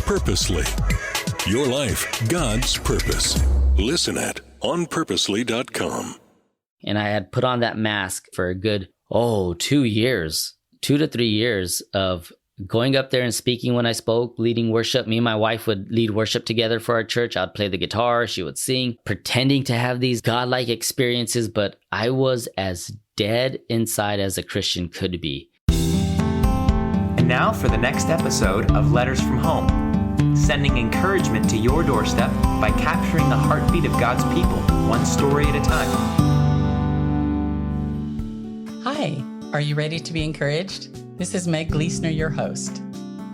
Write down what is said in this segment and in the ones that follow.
Purposely. Your life, God's purpose. Listen at onpurposely.com. And I had put on that mask for a good, 2 years, 2 to 3 years of going up there and speaking when I spoke, leading worship. Me and my wife would lead worship together for our church. I'd play the guitar, she would sing, pretending to have these godlike experiences, but I was as dead inside as a Christian could be. And now for the next episode of Letters from Home, sending encouragement to your doorstep by capturing the heartbeat of God's people, one story at a time. Hi, are you ready to be encouraged? This is Meg Gleesner, your host.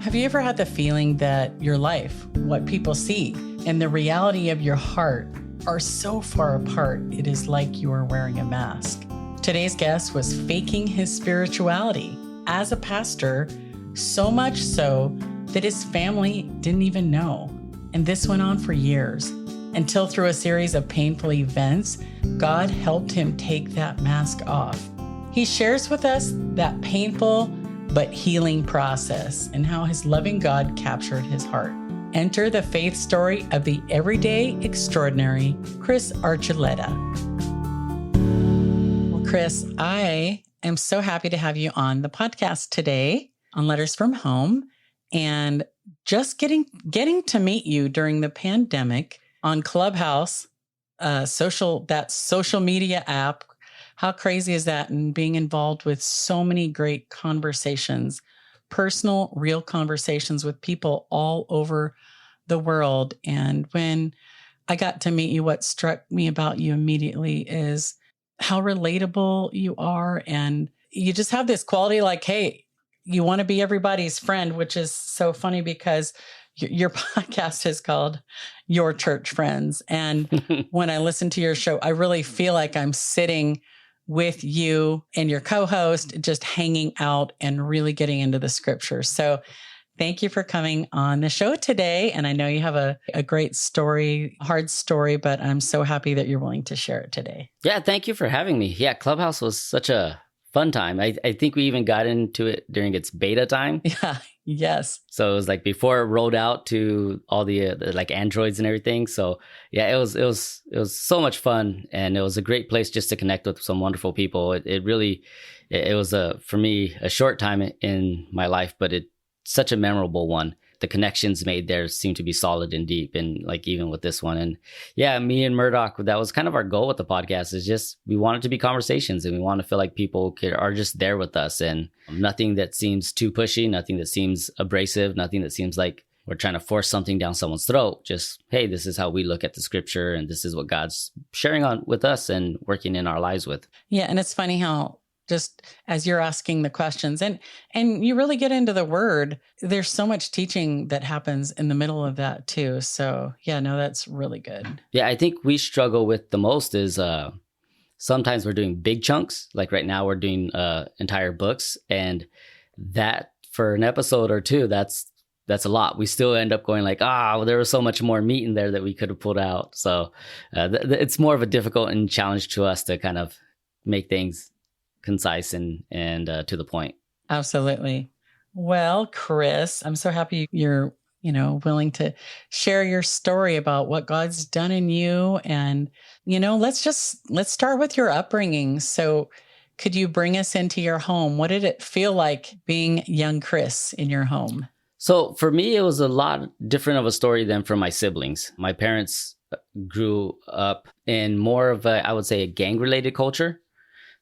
Have you ever had the feeling that your life, what people see, and the reality of your heart are so far apart, it is like you are wearing a mask? Today's guest was faking his spirituality as a pastor, so much so that his family didn't even know. And this went on for years, until through a series of painful events, God helped him take that mask off. He shares with us that painful but healing process and how his loving God captured his heart. Enter the faith story of the everyday extraordinary Chris Archuleta. Well, Chris, I am so happy to have you on the podcast today on Letters from Home, and just getting to meet you during the pandemic on Clubhouse, social media app. How crazy is that? And being involved with so many great conversations, personal, real conversations with people all over the world. And when I got to meet you, what struck me about you immediately is how relatable you are. And you just have this quality like, hey, you want to be everybody's friend, which is so funny because your podcast is called Your Church Friends. And when I listen to your show, I really feel like I'm sitting with you and your co-host, just hanging out and really getting into the scriptures. So thank you for coming on the show today. And I know you have a great story, hard story, but I'm so happy that you're willing to share it today. Yeah, thank you for having me. Yeah, Clubhouse was such a fun time. I think we even got into it during its beta time. Yeah, yes. So it was like before it rolled out to all the like Androids and everything. So yeah, it was so much fun, and it was a great place just to connect with some wonderful people. It was for me a short time in my life, but it's such a memorable one. The connections made there seem to be solid and deep, and like even with this one. And yeah, me and Murdoch, that was kind of our goal with the podcast, is just we want it to be conversations, and we want to feel like people are just there with us, and nothing that seems too pushy, nothing that seems abrasive, nothing that seems like we're trying to force something down someone's throat. Just, hey, this is how we look at the scripture, and this is what God's sharing on with us and working in our lives with. Yeah, and it's funny how just as you're asking the questions and you really get into the word, there's so much teaching that happens in the middle of that too. So yeah, no, that's really good. Yeah, I think we struggle with the most is sometimes we're doing big chunks. Like right now we're doing entire books, and that for an episode or two, that's a lot. We still end up going like, there was so much more meat in there that we could have pulled out. So it's more of a difficult and challenge to us to kind of make things concise and to the point. Absolutely. Well, Chris, I'm so happy you're, willing to share your story about what God's done in you. And, let's start with your upbringing. So could you bring us into your home? What did it feel like being young Chris in your home? So for me, it was a lot different of a story than for my siblings. My parents grew up in more of I would say, a gang-related culture.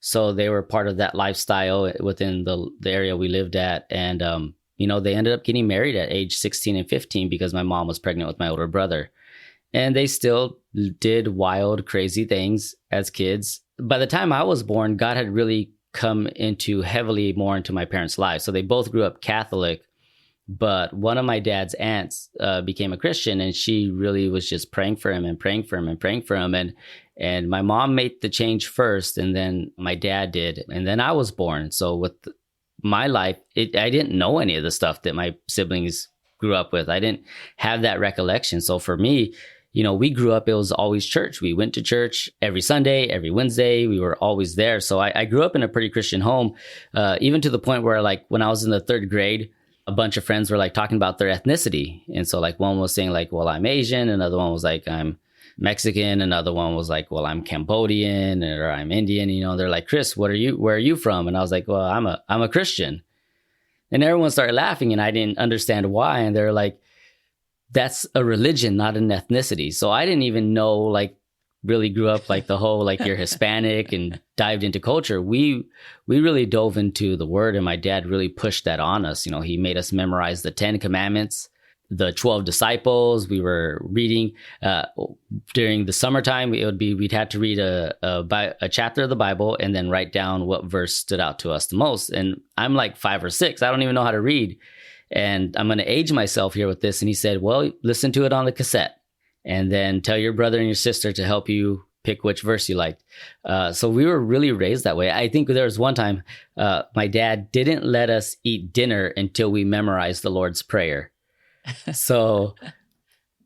So they were part of that lifestyle within the area we lived at. And, they ended up getting married at age 16 and 15 because my mom was pregnant with my older brother. And they still did wild, crazy things as kids. By the time I was born, God had really come heavily more into my parents' lives. So they both grew up Catholic. But one of my dad's aunts became a Christian, and she really was just praying for him and praying for him and praying for him. And my mom made the change first, and then my dad did. And then I was born. So with my life, I didn't know any of the stuff that my siblings grew up with. I didn't have that recollection. So for me, we grew up, it was always church. We went to church every Sunday, every Wednesday. We were always there. So I grew up in a pretty Christian home, even to the point where like when I was in the third grade, a bunch of friends were like talking about their ethnicity. And so like one was saying like, well, I'm Asian. Another one was like, I'm Mexican. Another one was like, well, I'm Cambodian or I'm Indian. They're like, Chris, where are you from? And I was like, well, I'm a Christian. And everyone started laughing and I didn't understand why. And they're like, that's a religion, not an ethnicity. So I didn't even know, like, really grew up like the whole, like, you're Hispanic and dived into culture. We really dove into the word, and my dad really pushed that on us. He made us memorize the 10 commandments, the 12 disciples. We were reading during the summertime. We'd have to read a chapter of the Bible and then write down what verse stood out to us the most. And I'm like 5 or 6. I don't even know how to read. And I'm going to age myself here with this. And he said, well, listen to it on the cassette and then tell your brother and your sister to help you pick which verse you liked. So we were really raised that way. I think there was one time my dad didn't let us eat dinner until we memorized the Lord's Prayer. So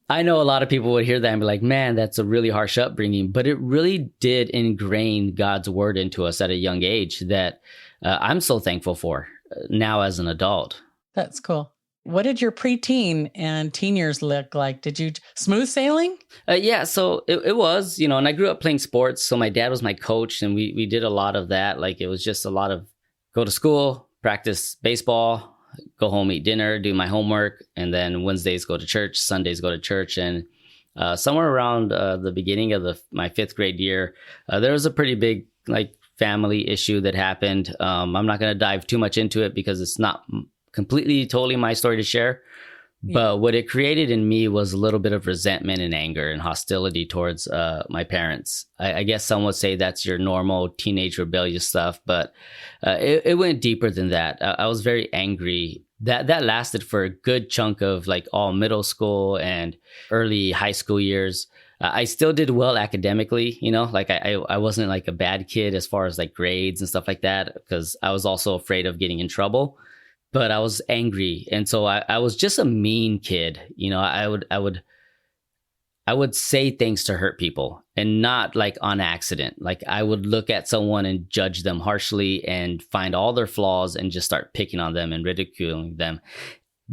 I know a lot of people would hear that and be like, man, that's a really harsh upbringing. But it really did ingrain God's word into us at a young age that I'm so thankful for now as an adult. That's cool. What did your preteen and teen years look like? Did you smooth sailing? Yeah, so it was, and I grew up playing sports. So my dad was my coach and we did a lot of that. Like it was just a lot of go to school, practice baseball, go home, eat dinner, do my homework. And then Wednesdays go to church, Sundays go to church. And somewhere around the beginning of my 5th grade year, there was a pretty big like family issue that happened. I'm not going to dive too much into it because it's not completely, totally my story to share. But what it created in me was a little bit of resentment and anger and hostility towards my parents. I guess some would say that's your normal teenage rebellious stuff, but it went deeper than that. I was very angry. That lasted for a good chunk of like all middle school and early high school years. I still did well academically, like I wasn't like a bad kid as far as like grades and stuff like that, because I was also afraid of getting in trouble. But I was angry. And so I was just a mean kid. I would say things to hurt people and not like on accident. Like I would look at someone and judge them harshly and find all their flaws and just start picking on them and ridiculing them.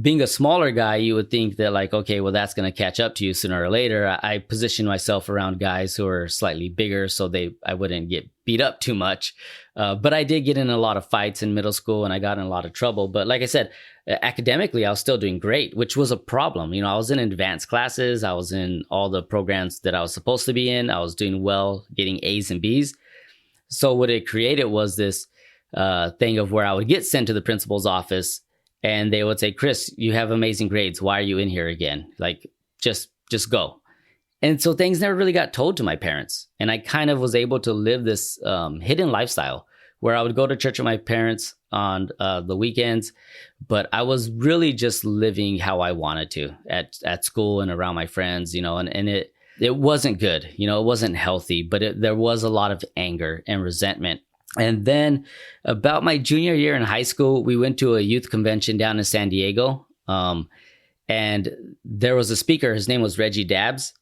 Being a smaller guy, you would think that like, okay, well, that's going to catch up to you sooner or later. I positioned myself around guys who are slightly bigger so I wouldn't get beat up too much. But I did get in a lot of fights in middle school and I got in a lot of trouble. But like I said, academically, I was still doing great, which was a problem. I was in advanced classes. I was in all the programs that I was supposed to be in. I was doing well, getting A's and B's. So what it created was this thing of where I would get sent to the principal's office and they would say, Chris, you have amazing grades. Why are you in here again? Like, just go. And so things never really got told to my parents. And I kind of was able to live this hidden lifestyle where I would go to church with my parents on the weekends, but I was really just living how I wanted to at school and around my friends, and it wasn't good. It wasn't healthy, but there was a lot of anger and resentment. And then about my junior year in high school, we went to a youth convention down in San Diego. And there was a speaker, his name was Reggie Dabbs.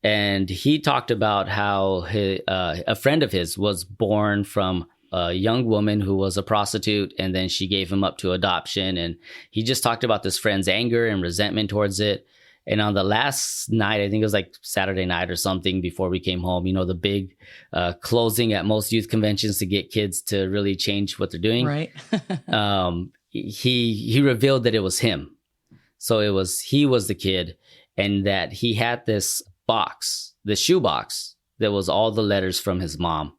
And he talked about how a friend of his was born from a young woman who was a prostitute, and then she gave him up to adoption. And he just talked about this friend's anger and resentment towards it. And on the last night, I think it was like Saturday night or something before we came home, the big closing at most youth conventions to get kids to really change what they're doing. Right. He revealed that it was him. So he was the kid, and that he had this box, the shoe box that was all the letters from his mom.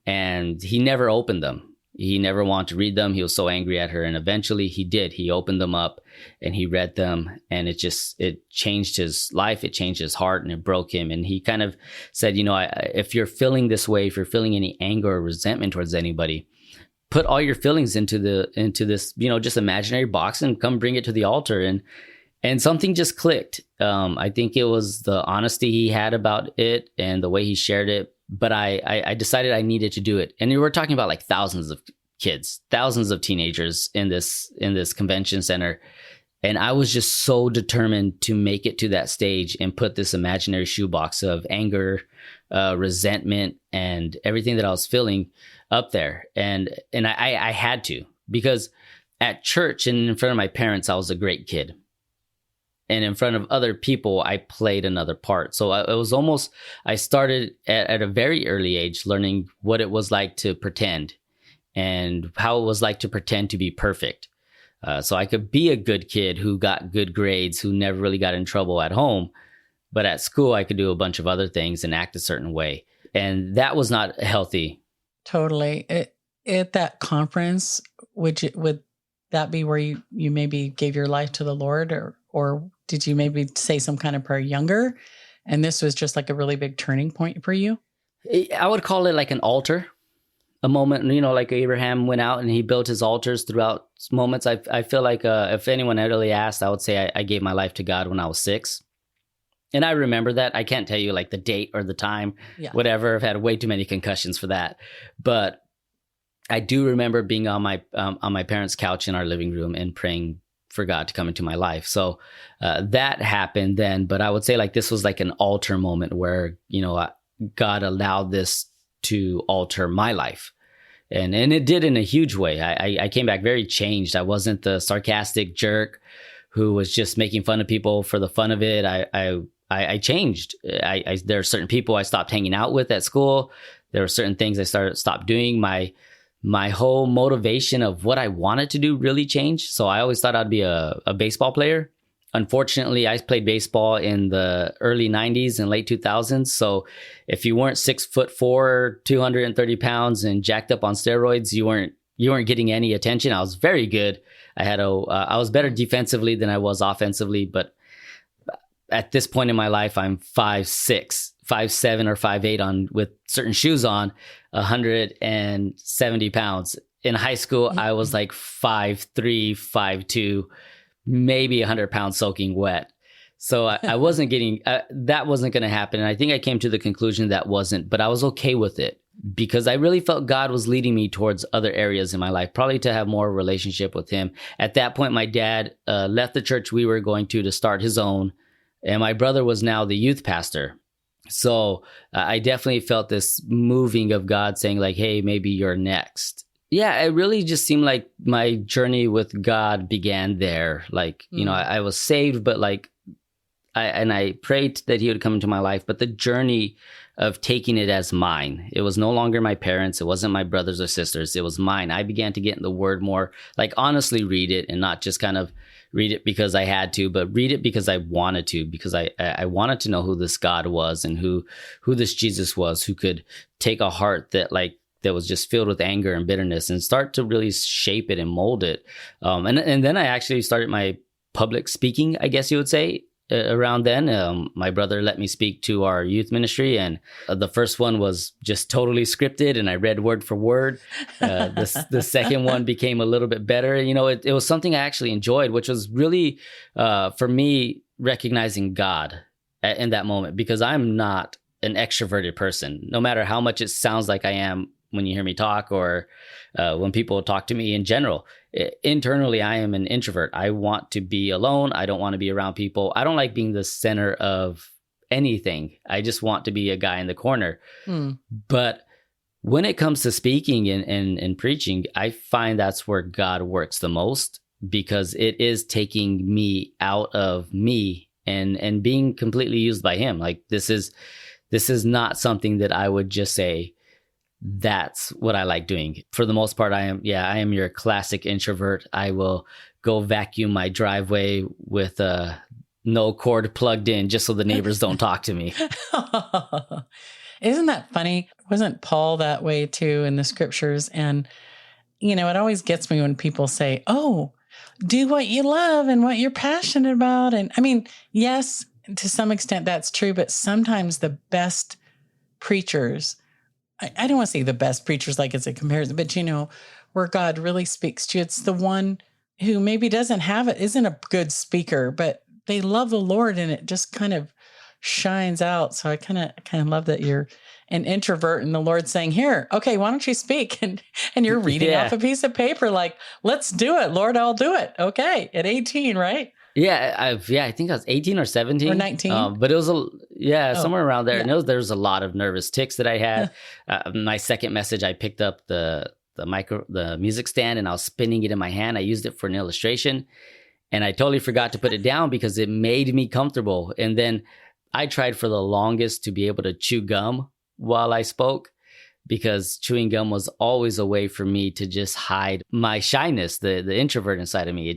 And he never opened them. He never wanted to read them. He was so angry at her. And eventually he did. He opened them up and he read them, and it changed his life. It changed his heart and it broke him. And he kind of said, if you're feeling this way, if you're feeling any anger or resentment towards anybody, put all your feelings into this, just imaginary box and come bring it to the altar. And something just clicked. I think it was the honesty he had about it and the way he shared it. But I decided I needed to do it. And we were talking about like thousands of kids, thousands of teenagers in this convention center. And I was just so determined to make it to that stage and put this imaginary shoebox of anger, resentment, and everything that I was feeling up there. And I had to, because at church and in front of my parents, I was a great kid. And in front of other people, I played another part. So it was almost, I started at a very early age learning what it was like to pretend and how it was like to pretend to be perfect. So I could be a good kid who got good grades, who never really got in trouble at home. But at school, I could do a bunch of other things and act a certain way. And that was not healthy. Totally. At that conference, would that be where you maybe gave your life to the Lord, or did you maybe say some kind of prayer younger? And this was just like a really big turning point for you? I would call it like an altar, a moment, like Abraham went out and he built his altars throughout moments. I feel like if anyone had really asked, I would say I gave my life to God when I was 6. And I remember that. I can't tell you like the date or the time, whatever. I've had way too many concussions for that. But I do remember being on my parents' couch in our living room and praying for God to come into my life. So that happened then. But I would say like this was like an altar moment where, God allowed this to alter my life. And it did in a huge way. I came back very changed. I wasn't the sarcastic jerk who was just making fun of people for the fun of it. I changed. There are certain people I stopped hanging out with at school. There were certain things I stopped doing. My whole motivation of what I wanted to do really changed. So I always thought I'd be a baseball player. Unfortunately, I played baseball in the early 90s and late 2000s. So if you weren't 6'4", 230 pounds and jacked up on steroids, you weren't getting any attention. I was very good. I was better defensively than I was offensively, but at this point in my life, I'm 5'6", 5'7", or 5'8" with certain shoes on, 170 pounds. In high school, I was like 5'3", 5'2", maybe 100 pounds soaking wet. So I wasn't getting, that wasn't going to happen. And I think I came to the conclusion that wasn't, but I was okay with it because I really felt God was leading me towards other areas in my life, probably to have more relationship with him. At that point, my dad left the church we were going to start his own. And my brother was now the youth pastor. So I definitely felt this moving of God saying like, hey, maybe you're next. Yeah, it really just seemed like my journey with God began there. Like, I was saved, but like, I prayed that he would come into my life, but the journey of taking it as mine, it was no longer my parents. It wasn't my brothers or sisters. It was mine. I began to get in the word more, like honestly read it and not just kind of read it because I had to, but read it because I wanted to, because I wanted to know who this God was and who this Jesus was, who could take a heart that was just filled with anger and bitterness and start to really shape it and mold it. And then I actually started my public speaking, I guess you would say. Around then, my brother let me speak to our youth ministry, and the first one was just totally scripted, and I read word for word. The second one became a little bit better. It was something I actually enjoyed, which was really, for me, recognizing God in that moment, because I'm not an extroverted person, no matter how much it sounds like I am when you hear me talk or when people talk to me in general. Internally, I am an introvert. I want to be alone. I don't want to be around people. I don't like being the center of anything. I just want to be a guy in the corner. But when it comes to speaking and preaching, I find that's where God works the most, because it is taking me out of me and being completely used by him. Like this is not something that I would just say, that's what I like doing. For the most part, I am your classic introvert. I will go vacuum my driveway with no cord plugged in just so the neighbors don't talk to me. Isn't that funny? Wasn't Paul that way too in the scriptures? And, it always gets me when people say, oh, do what you love and what you're passionate about. And I mean, yes, to some extent that's true, but sometimes the best preachers, I don't want to say the best preachers like it's a comparison, but where God really speaks to you, it's the one who maybe isn't a good speaker, but they love the Lord and it just kind of shines out. So I kind of love that you're an introvert and the Lord's saying, here, okay, why don't you speak? And you're reading off a piece of paper like, let's do it, Lord, I'll do it. Okay, at 18, right? Yeah, I think I was 18 or 17. Or 19. But it was somewhere around there. Yeah. And there was a lot of nervous tics that I had. My second message, I picked up the the music stand, and I was spinning it in my hand. I used it for an illustration, and I totally forgot to put it down because it made me comfortable. And then I tried for the longest to be able to chew gum while I spoke, because chewing gum was always a way for me to just hide my shyness, the introvert inside of me.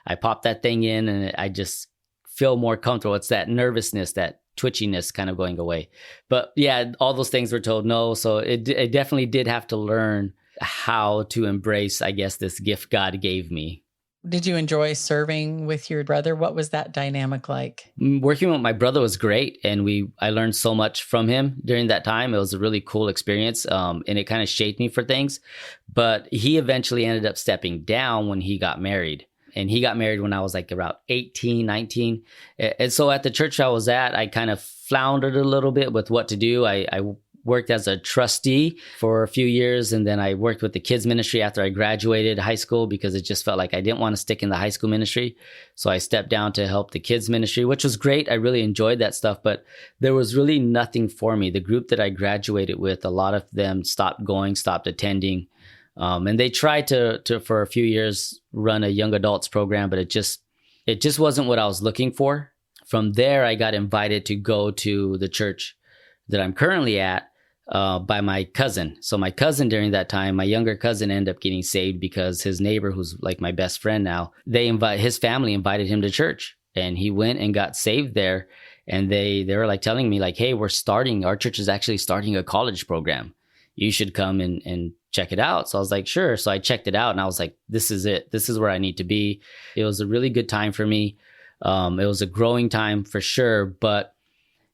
I pop that thing in and I just feel more comfortable. It's that nervousness, that twitchiness kind of going away. But yeah, all those things were told no. So it definitely did have to learn how to embrace, I guess, this gift God gave me. Did you enjoy serving with your brother? What was that dynamic like? Working with my brother was great, and I learned so much from him during that time. It was a really cool experience, and it kind of shaped me for things. But he eventually ended up stepping down when he got married. And he got married when I was like about 18, 19. And so at the church I was at, I kind of floundered a little bit with what to do. I worked as a trustee for a few years, and then I worked with the kids ministry after I graduated high school, because it just felt like I didn't want to stick in the high school ministry. So I stepped down to help the kids ministry, which was great. I really enjoyed that stuff, but there was really nothing for me. The group that I graduated with, a lot of them stopped attending. And they tried to for a few years run a young adults program, but it just wasn't what I was looking for. From there, I got invited to go to the church that I'm currently at, by my cousin. So my cousin during that time, my younger cousin, ended up getting saved because his neighbor, who's like my best friend now, his family invited him to church, and he went and got saved there. And they were like telling me like, hey, our church is actually starting a college program. You should come and check it out. So I was like, sure. So I checked it out, and I was like, this is it. This is where I need to be. It was a really good time for me. It was a growing time for sure, but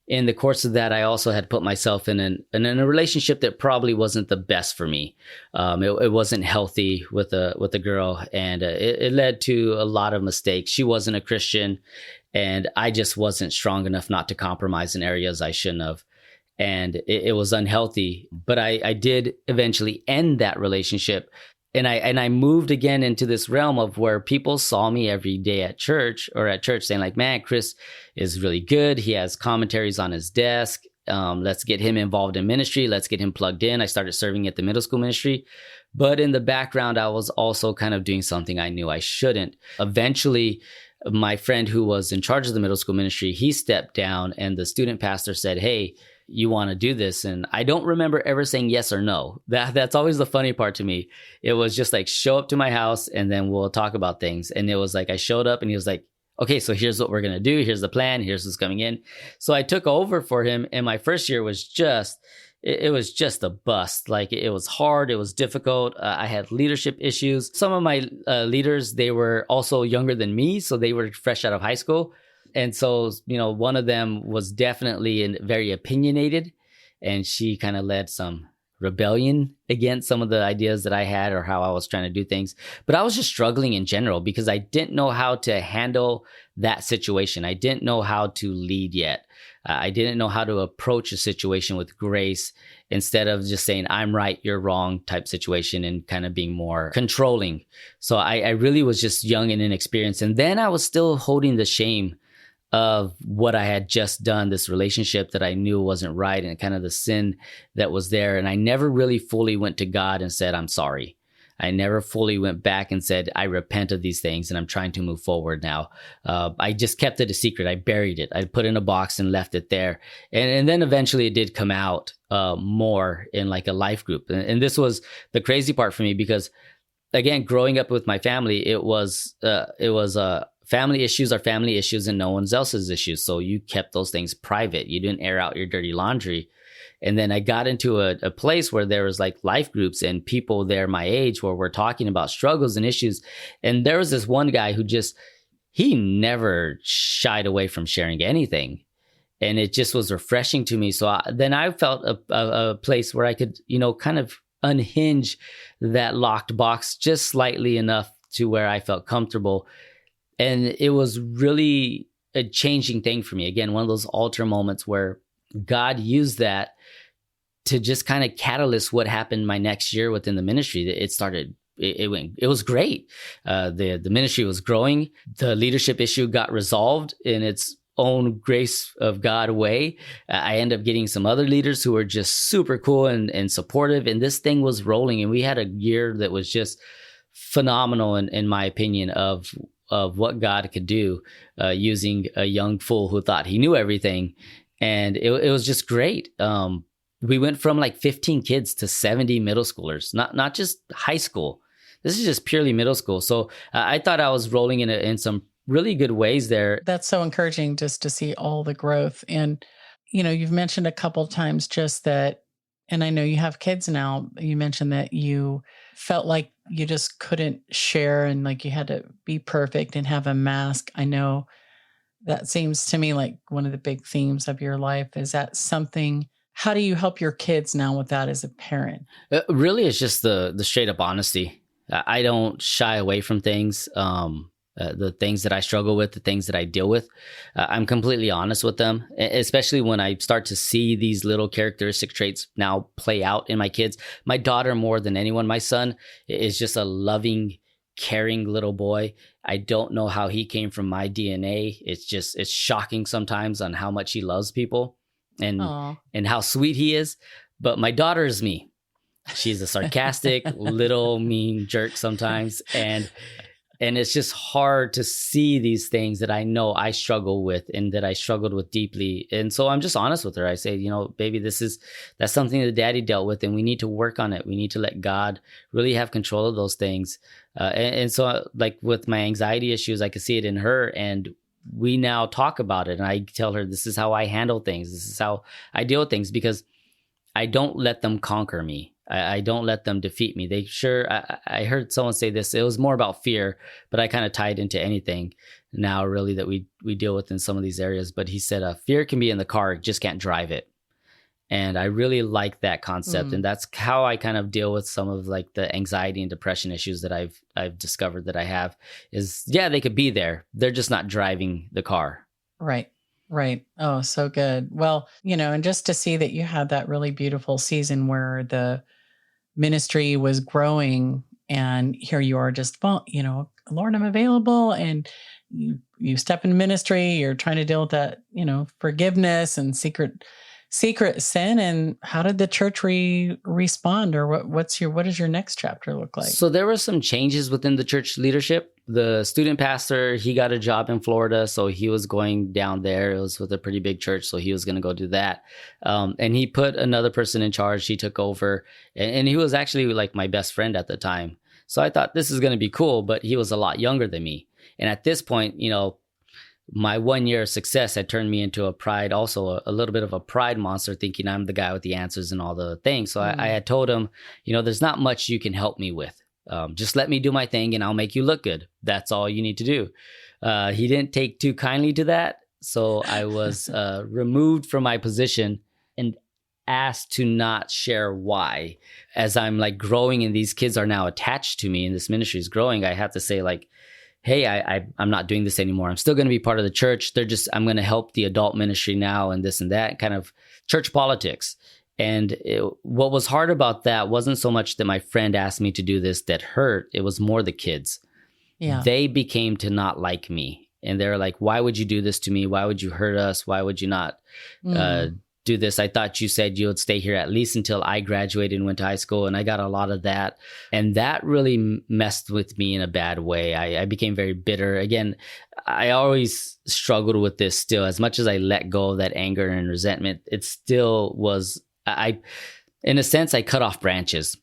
in the course of that, I also had put myself in a relationship that probably wasn't the best for me. It wasn't healthy with a girl, and it led to a lot of mistakes. She wasn't a Christian, and I just wasn't strong enough not to compromise in areas I shouldn't have. And it was unhealthy, but I did eventually end that relationship. And I moved again into this realm of where people saw me every day at church saying like, man, Chris is really good. He has commentaries on his desk. Let's get him involved in ministry. Let's get him plugged in. I started serving at the middle school ministry. But in the background, I was also kind of doing something I knew I shouldn't. Eventually, my friend who was in charge of the middle school ministry, he stepped down, and the student pastor said, hey, you want to do this? And I don't remember ever saying yes or no. That's always the funny part to me. It was just like, show up to my house and then we'll talk about things. And it was like, I showed up and he was like, okay, so here's what we're going to do. Here's the plan. Here's what's coming in. So I took over for him. And my first year was it was just a bust. Like, it was hard. It was difficult. I had leadership issues. Some of my leaders, they were also younger than me. So they were fresh out of high school. And so, one of them was definitely very opinionated, and she kind of led some rebellion against some of the ideas that I had or how I was trying to do things. But I was just struggling in general because I didn't know how to handle that situation. I didn't know how to lead yet. I didn't know how to approach a situation with grace instead of just saying, I'm right, you're wrong type situation, and kind of being more controlling. So I really was just young and inexperienced. And then I was still holding the shame of what I had just done, this relationship that I knew wasn't right, and kind of the sin that was there. And I never really fully went to God and said, I'm sorry. I never fully went back and said, I repent of these things and I'm trying to move forward now. I just kept it a secret. I buried it. I put it in a box and left it there. And then eventually it did come out more in like a life group. And this was the crazy part for me because, again, growing up with my family, it was family issues are family issues and no one else's issues. So you kept those things private. You didn't air out your dirty laundry. And then I got into a place where there was like life groups and people there my age where we're talking about struggles and issues. And there was this one guy who he never shied away from sharing anything. And it just was refreshing to me. So then I felt a place where I could, kind of unhinge that locked box just slightly enough to where I felt comfortable. And it was really a changing thing for me. Again, one of those altar moments where God used that to just kind of catalyst what happened my next year within the ministry. It was great. The ministry was growing. The leadership issue got resolved, and it's own grace of God way, I end up getting some other leaders who were just super cool and supportive. And this thing was rolling. And we had a year that was just phenomenal, in my opinion, of what God could do using a young fool who thought he knew everything. And it was just great. We went from like 15 kids to 70 middle schoolers, not just high school. This is just purely middle school. So I thought I was rolling in some really good ways there. That's so encouraging just to see all the growth. And, you've mentioned a couple of times just that, and I know you have kids now, you mentioned that you felt like you just couldn't share and like you had to be perfect and have a mask. I know that seems to me like one of the big themes of your life. Is that something, how do you help your kids now with that as a parent? Really, it's just the straight up honesty. I don't shy away from things. The things that I struggle with, the things that I deal with, I'm completely honest with them, especially when I start to see these little characteristic traits now play out in my kids. My daughter, more than anyone, my son is just a loving, caring little boy. I don't know how he came from my DNA. It's shocking sometimes on how much he loves people and how sweet he is. But my daughter is me. She's a sarcastic little mean jerk sometimes. And it's just hard to see these things that I know I struggle with and that I struggled with deeply. And so I'm just honest with her. I say, baby, that's something that daddy dealt with and we need to work on it. We need to let God really have control of those things. And so like with my anxiety issues, I could see it in her, and we now talk about it. And I tell her, this is how I handle things. This is how I deal with things, because I don't let them conquer me. I don't let them defeat me. I heard someone say this, it was more about fear, but I kind of tied into anything now really that we deal with in some of these areas. But he said, fear can be in the car, just can't drive it. And I really like that concept. And that's how I kind of deal with some of like the anxiety and depression issues that I've discovered that I have is, they could be there. They're just not driving the car. Right. Right. Oh, so good. Well, and just to see that you had that really beautiful season where the ministry was growing and here you are just, Lord, I'm available. And you step in ministry, you're trying to deal with that, forgiveness and secret sin. And how did the church respond, or what does your next chapter look like? So there were some changes within the church leadership. The student pastor, he got a job in Florida, so he was going down there. It was with a pretty big church, so he was going to go do that. And he put another person in charge. He took over, and he was actually like my best friend at the time. So I thought this is going to be cool, but he was a lot younger than me. And at this point, my 1 year of success had turned me into a little bit of a pride monster, thinking I'm the guy with the answers and all the things. So I had told him, there's not much you can help me with. Just let me do my thing and I'll make you look good. That's all you need to do. He didn't take too kindly to that. So I was removed from my position and asked to not share why. As I'm like growing and these kids are now attached to me and this ministry is growing, I have to say like, hey, I'm not doing this anymore. I'm still going to be part of the church. I'm going to help the adult ministry now and this and that, kind of church politics. And what was hard about that wasn't so much that my friend asked me to do this that hurt. It was more the kids. Yeah. They became to not like me. And they're like, why would you do this to me? Why would you hurt us? Why would you not do this? I thought you said you would stay here at least until I graduated and went to high school. And I got a lot of that. And that really messed with me in a bad way. I became very bitter. Again, I always struggled with this still. As much as I let go of that anger and resentment, it still was... in a sense, I cut off branches,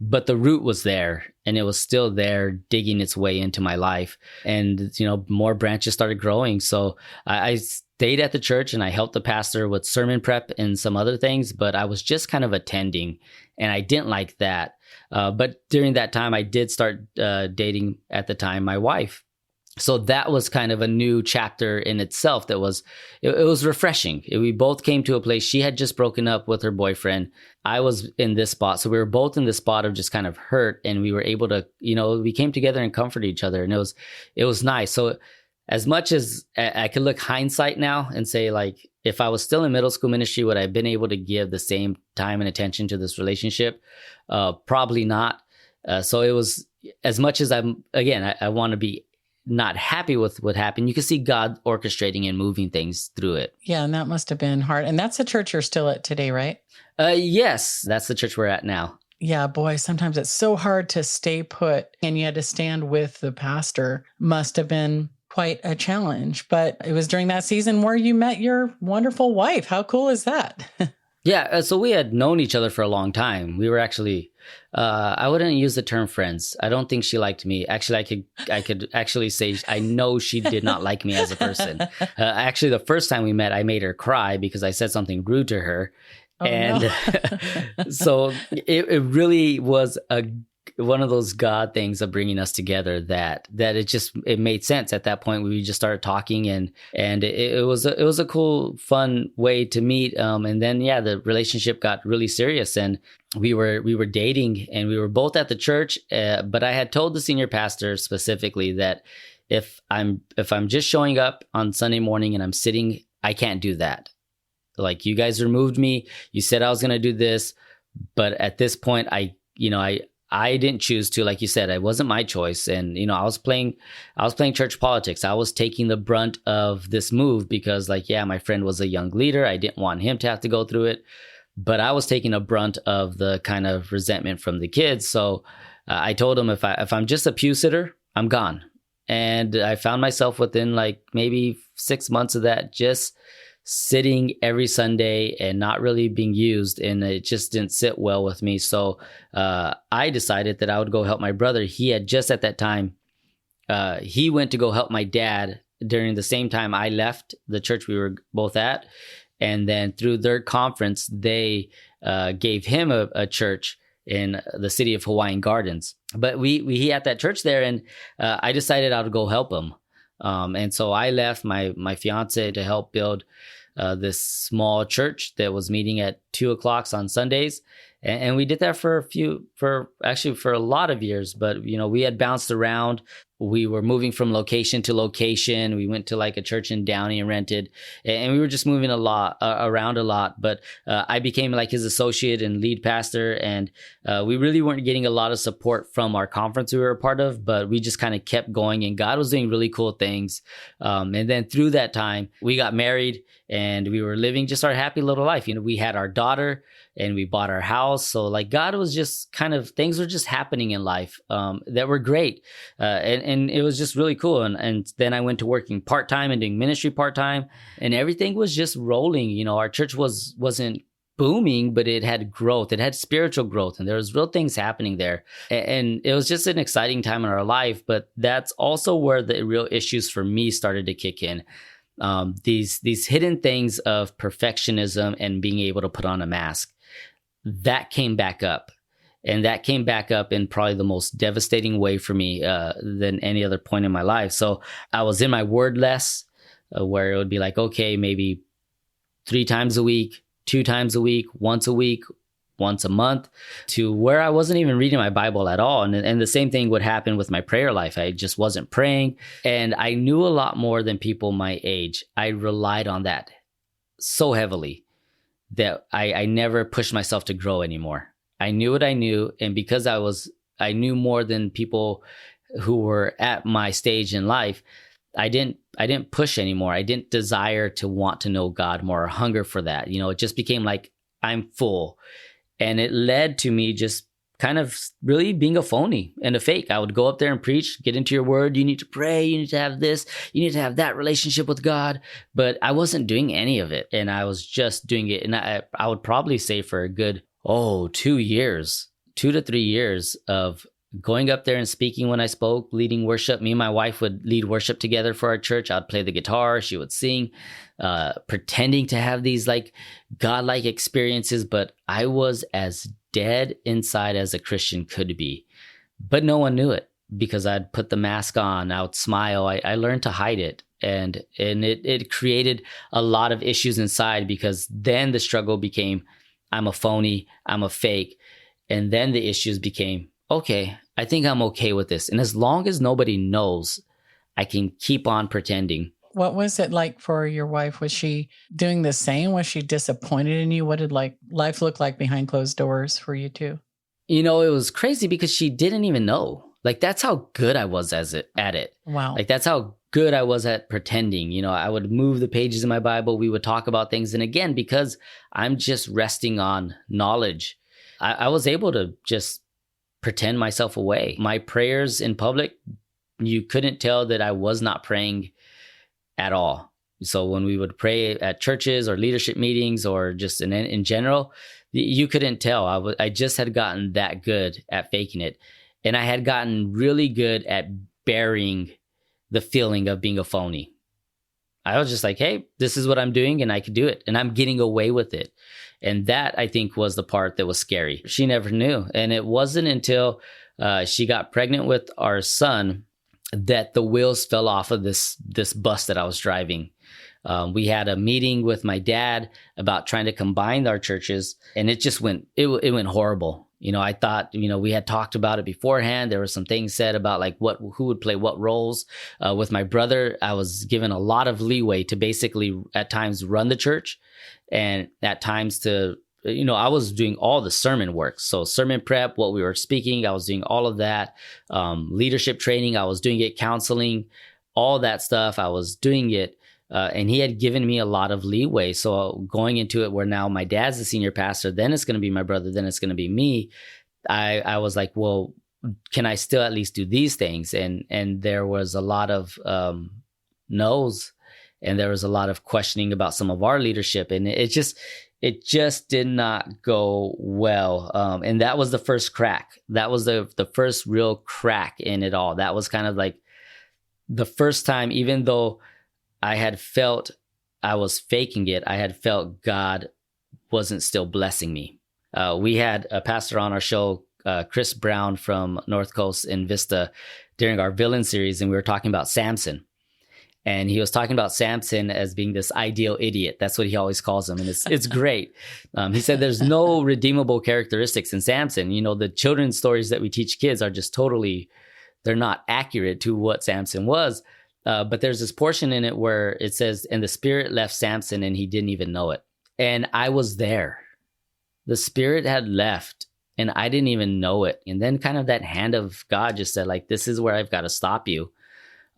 but the root was there and it was still there digging its way into my life. And, more branches started growing. So I stayed at the church and I helped the pastor with sermon prep and some other things, but I was just kind of attending and I didn't like that. But during that time, I did start dating at the time my wife. So that was kind of a new chapter in itself. It was refreshing. We both came to a place. She had just broken up with her boyfriend. I was in this spot. So we were both in this spot of just kind of hurt, and we were able to, we came together and comforted each other, and it was nice. So as much as I could look hindsight now and say, like, if I was still in middle school ministry, would I have been able to give the same time and attention to this relationship? Probably not. So it was, as much as I want to be not happy with what happened, you could see God orchestrating and moving things through it. Yeah, and that must have been hard. And that's the church you're still at today, right? Yes, that's the church we're at now. Yeah, boy, sometimes it's so hard to stay put, and you had to stand with the pastor. Must have been quite a challenge. But it was during that season where you met your wonderful wife. How cool is that? Yeah, so we had known each other for a long time. We were actually, I wouldn't use the term friends. I don't think she liked me. Actually, I could actually say I know she did not like me as a person. Actually, the first time we met, I made her cry because I said something rude to her. Oh, and no. So it really was one of those God things of bringing us together that it made sense at that point. We just started talking and it was a cool, fun way to meet. And then, yeah, the relationship got really serious and we were dating and we were both at the church. But I had told the senior pastor specifically that if I'm just showing up on Sunday morning and I'm sitting, I can't do that. Like, you guys removed me. You said I was going to do this, but at this point, I didn't choose to. Like you said, it wasn't my choice. And, I was playing church politics. I was taking the brunt of this move because, like, yeah, my friend was a young leader. I didn't want him to have to go through it, but I was taking a brunt of the kind of resentment from the kids. So I told him if I'm just a pew sitter, I'm gone. And I found myself within like maybe 6 months of that, just sitting every Sunday and not really being used. And it just didn't sit well with me. So I decided that I would go help my brother. He had just at that time, he went to go help my dad during the same time I left the church we were both at. And then through their conference, they gave him a church in the city of Hawaiian Gardens. But he had that church there, and I decided I would go help him. And so I left my fiance to help build this small church that was meeting at 2:00 on Sundays. And we did that for a lot of years, but we had bounced around. We were moving from location to location. We went to like a church in Downey and rented, and we were just moving around a lot. But I became like his associate and lead pastor, and we really weren't getting a lot of support from our conference we were a part of, but we just kind of kept going, and God was doing really cool things. And then through that time, we got married, and we were living just our happy little life. We had our daughter, and we bought our house. So like God was just kind of, things were just happening in life that were great. And it was just really cool. And then I went to working part-time and doing ministry part-time, and everything was just rolling. Our church wasn't booming, but it had growth. It had spiritual growth, and there was real things happening there. And it was just an exciting time in our life, but that's also where the real issues for me started to kick in. These hidden things of perfectionism and being able to put on a mask. That came back up, and that came back up in probably the most devastating way for me than any other point in my life. So I was in my word less, where it would be like, okay, maybe 3 times a week, 2 times a week, once a month, to where I wasn't even reading my Bible at all. And the same thing would happen with my prayer life. I just wasn't praying, and I knew a lot more than people my age. I relied on that so heavily that I never pushed myself to grow anymore. I knew what I knew. And because I knew more than people who were at my stage in life, I didn't push anymore. I didn't desire to want to know God more or hunger for that. It just became like, I'm full. And it led to me just kind of really being a phony and a fake. I would go up there and preach, get into your word. You need to pray. You need to have this. You need to have that relationship with God. But I wasn't doing any of it. And I was just doing it. And I would probably say for a good, 2 to 3 years of going up there and speaking when I spoke, leading worship. Me and my wife would lead worship together for our church. I'd play the guitar. She would sing, pretending to have these like godlike experiences. But I was as dead inside as a Christian could be. But no one knew it because I'd put the mask on. I would smile. I learned to hide it. And it created a lot of issues inside, because then the struggle became, I'm a phony, I'm a fake. And then the issues became, okay, I think I'm okay with this. And as long as nobody knows, I can keep on pretending. What was it like for your wife? Was she doing the same? Was she disappointed in you? What did life look like behind closed doors for you two? It was crazy because she didn't even know. Like, that's how good I was at it. Wow. Like, that's how good I was at pretending. You know, I would move the pages in my Bible. We would talk about things. And again, because I'm just resting on knowledge, I was able to just pretend myself away. My prayers in public, you couldn't tell that I was not praying at all. So when we would pray at churches or leadership meetings or just in general, you couldn't tell. I just had gotten that good at faking it. And I had gotten really good at burying the feeling of being a phony. I was just like, hey, this is what I'm doing and I could do it. And I'm getting away with it. And that, I think, was the part that was scary. She never knew. And it wasn't until she got pregnant with our son that the wheels fell off of this bus that I was driving. We had a meeting with my dad about trying to combine our churches, and it just went horrible. You know, I thought, you know, we had talked about it beforehand. There were some things said about like who would play what roles. With my brother, I was given a lot of leeway to basically at times run the church, and at times to, you know, I was doing all the sermon work. So sermon prep, what we were speaking, I was doing all of that. Leadership training, I was doing it. Counseling, all that stuff, I was doing it. And he had given me a lot of leeway. So going into it where now my dad's the senior pastor, then it's going to be my brother, then it's going to be me. I was like, well, can I still at least do these things? And there was a lot of no's, and there was a lot of questioning about some of our leadership. And it just did not go well. And that was the first crack. That was the first real crack in it all. That was kind of like the first time, even though I had felt I was faking it, I had felt God wasn't still blessing me. We had a pastor on our show, Chris Brown from North Coast in Vista, during our villain series, and we were talking about Samson. And he was talking about Samson as being this ideal idiot. That's what he always calls him. And it's great. He said there's no redeemable characteristics in Samson. You know, the children's stories that we teach kids are just totally, they're not accurate to what Samson was. But there's this portion in it where it says, and the spirit left Samson and he didn't even know it. And I was there. The spirit had left and I didn't even know it. And then kind of that hand of God just said, like, this is where I've got to stop you.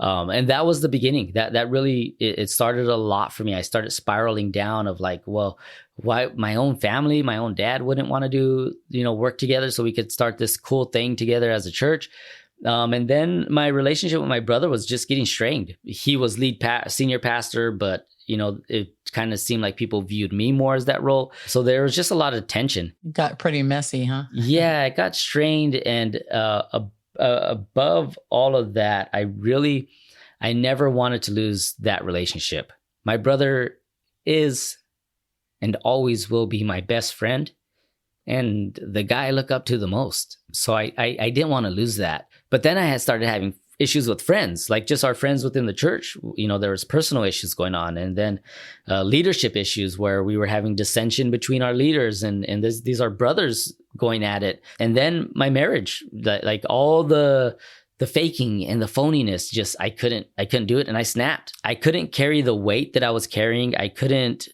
And that was the beginning. That really, it started a lot for me. I started spiraling down of like, well, why my own family, my own dad wouldn't want to do, you know, work together so we could start this cool thing together as a church. And then my relationship with my brother was just getting strained. He was senior pastor, but, you know, it kind of seemed like people viewed me more as that role. So there was just a lot of tension. It got pretty messy, huh? Yeah, it got strained. And above all of that, I never wanted to lose that relationship. My brother is and always will be my best friend and the guy I look up to the most. So I didn't want to lose that. But then I had started having issues with friends, like just our friends within the church. You know, there was personal issues going on, and then leadership issues where we were having dissension between our leaders, and these are brothers going at it. And then my marriage, like all the faking and the phoniness, just I couldn't do it, and I snapped. I couldn't carry the weight that I was carrying. I couldn't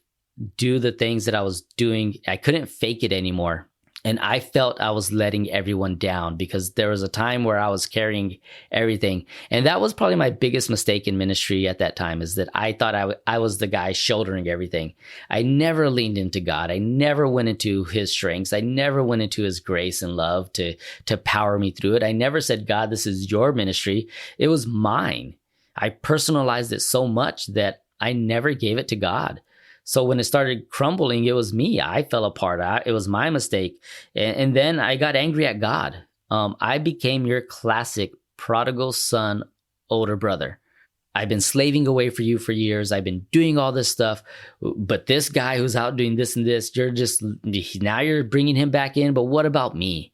do the things that I was doing. I couldn't fake it anymore. And I felt I was letting everyone down because there was a time where I was carrying everything. And that was probably my biggest mistake in ministry at that time, is that I thought I was the guy shouldering everything. I never leaned into God. I never went into his strengths. I never went into his grace and love to power me through it. I never said, God, this is your ministry. It was mine. I personalized it so much that I never gave it to God. So when it started crumbling, it was me. I fell apart. It was my mistake. And then I got angry at God. I became your classic prodigal son, older brother. I've been slaving away for you for years. I've been doing all this stuff. But this guy who's out doing this and this, now you're bringing him back in. But what about me?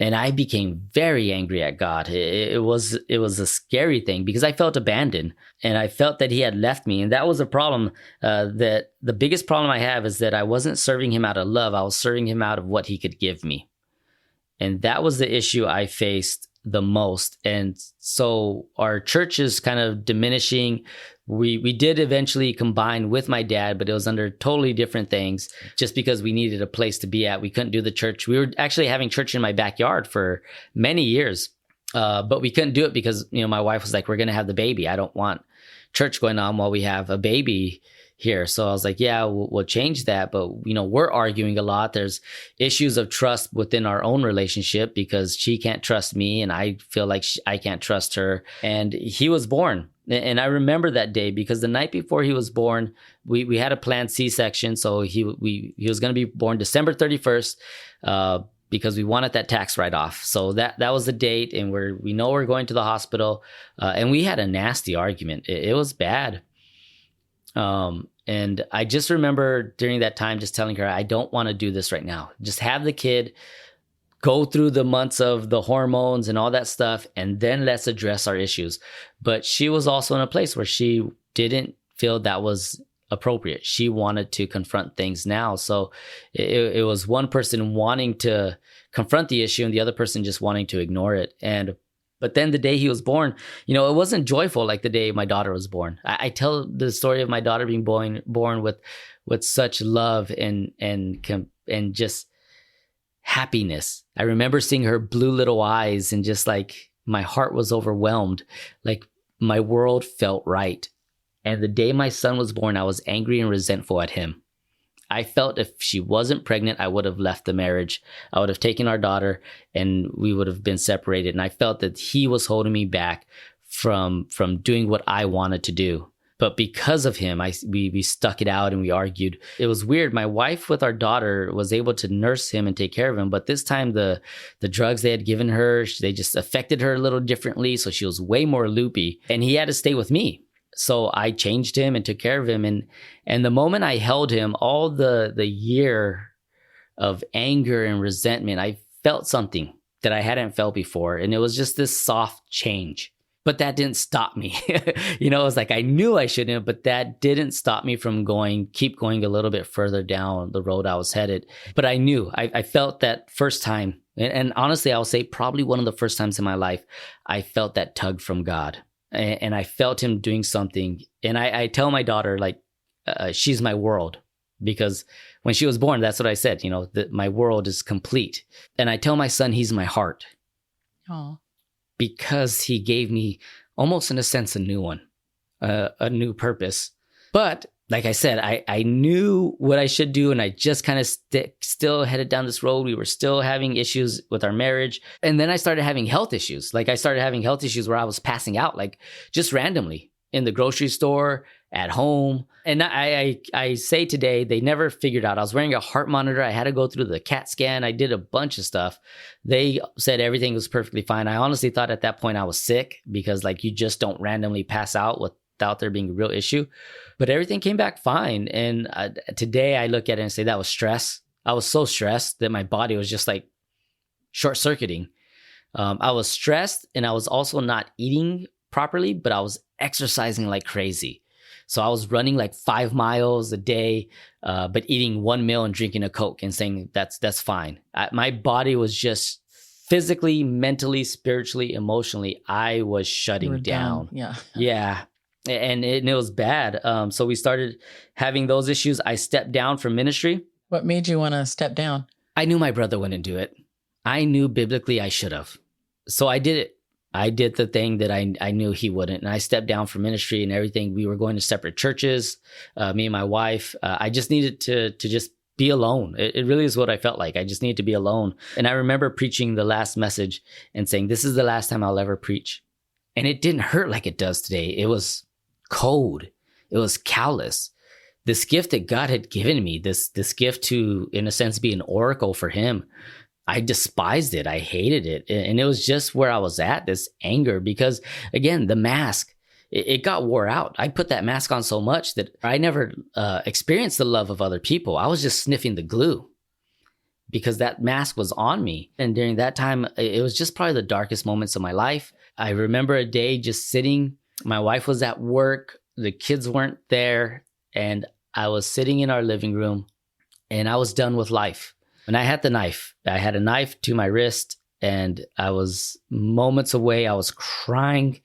And I became very angry at God. It was a scary thing because I felt abandoned and I felt that he had left me. And that was a problem. That the biggest problem I have is that I wasn't serving him out of love. I was serving him out of what he could give me. And that was the issue I faced the most. And so our church is kind of diminishing. We did eventually combine with my dad, but it was under totally different things just because we needed a place to be at. We couldn't do the church. We were actually having church in my backyard for many years. But we couldn't do it because, my wife was like, we're going to have the baby. I don't want church going on while we have a baby here. So I was like, yeah, we'll change that. But, we're arguing a lot. There's issues of trust within our own relationship because she can't trust me and I feel like I can't trust her. And he was born. And I remember that day because the night before he was born, we had a planned C-section. So he was going to be born December 31st because we wanted that tax write-off. So that was the date, and we know we're going to the hospital. And we had a nasty argument. It was bad. And I just remember during that time just telling her, I don't want to do this right now. Just have the kid, go through the months of the hormones and all that stuff, and then let's address our issues. But she was also in a place where she didn't feel that was appropriate. She wanted to confront things now. So it was one person wanting to confront the issue and the other person just wanting to ignore it. But then the day he was born, it wasn't joyful like the day my daughter was born. I tell the story of my daughter being born with such love and just happiness. I remember seeing her blue little eyes and just like my heart was overwhelmed. Like my world felt right. And the day my son was born, I was angry and resentful at him. I felt if she wasn't pregnant, I would have left the marriage. I would have taken our daughter and we would have been separated. And I felt that he was holding me back from doing what I wanted to do. But because of him, we stuck it out and we argued. It was weird. My wife with our daughter was able to nurse him and take care of him. But this time the drugs they had given her, they just affected her a little differently. So she was way more loopy and he had to stay with me. So I changed him and took care of him. And the moment I held him, all the year of anger and resentment, I felt something that I hadn't felt before. And it was just this soft change. But that didn't stop me. It was like I knew I shouldn't, but that didn't stop me from keep going a little bit further down the road I was headed. But I knew, I felt that first time. And honestly, I would say probably one of the first times in my life, I felt that tug from God. And I felt him doing something. And I tell my daughter, like, she's my world. Because when she was born, that's what I said, that my world is complete. And I tell my son, he's my heart. Oh. Because he gave me almost in a sense a new one, a new purpose. But like I said, I knew what I should do and I just kind of still headed down this road. We were still having issues with our marriage. And then I started having health issues. Like I started having health issues where I was passing out, like just randomly in the grocery store, at home. And I say today, they never figured out. I was wearing a heart monitor. I had to go through the CAT scan. I did a bunch of stuff. They said everything was perfectly fine. I honestly thought at that point I was sick because like you just don't randomly pass out without there being a real issue. But everything came back fine. And today I look at it and say that was stress. I was so stressed that my body was just like short circuiting. I was stressed and I was also not eating properly, but I was exercising like crazy. So I was running like 5 miles a day, but eating 1 meal and drinking a Coke and saying that's fine. My body was just physically, mentally, spiritually, emotionally, I was shutting down. Yeah. Yeah. And it was bad. So we started having those issues. I stepped down from ministry. What made you want to step down? I knew my brother wouldn't do it. I knew biblically I should have. So I did it. I did the thing that I knew he wouldn't. And I stepped down from ministry and everything. We were going to separate churches, me and my wife. I just needed to just be alone. It really is what I felt like. I just needed to be alone. And I remember preaching the last message and saying, this is the last time I'll ever preach. And it didn't hurt like it does today. It was cold. It was callous. This gift that God had given me, this gift to, in a sense, be an oracle for him, I despised it. I hated it. And it was just where I was at, this anger, because again, the mask, it got wore out. I put that mask on so much that I never experienced the love of other people. I was just sniffing the glue because that mask was on me. And during that time, it was just probably the darkest moments of my life. I remember a day just sitting, my wife was at work, the kids weren't there, and I was sitting in our living room and I was done with life. And I had the knife. I had a knife to my wrist and I was moments away. I was crying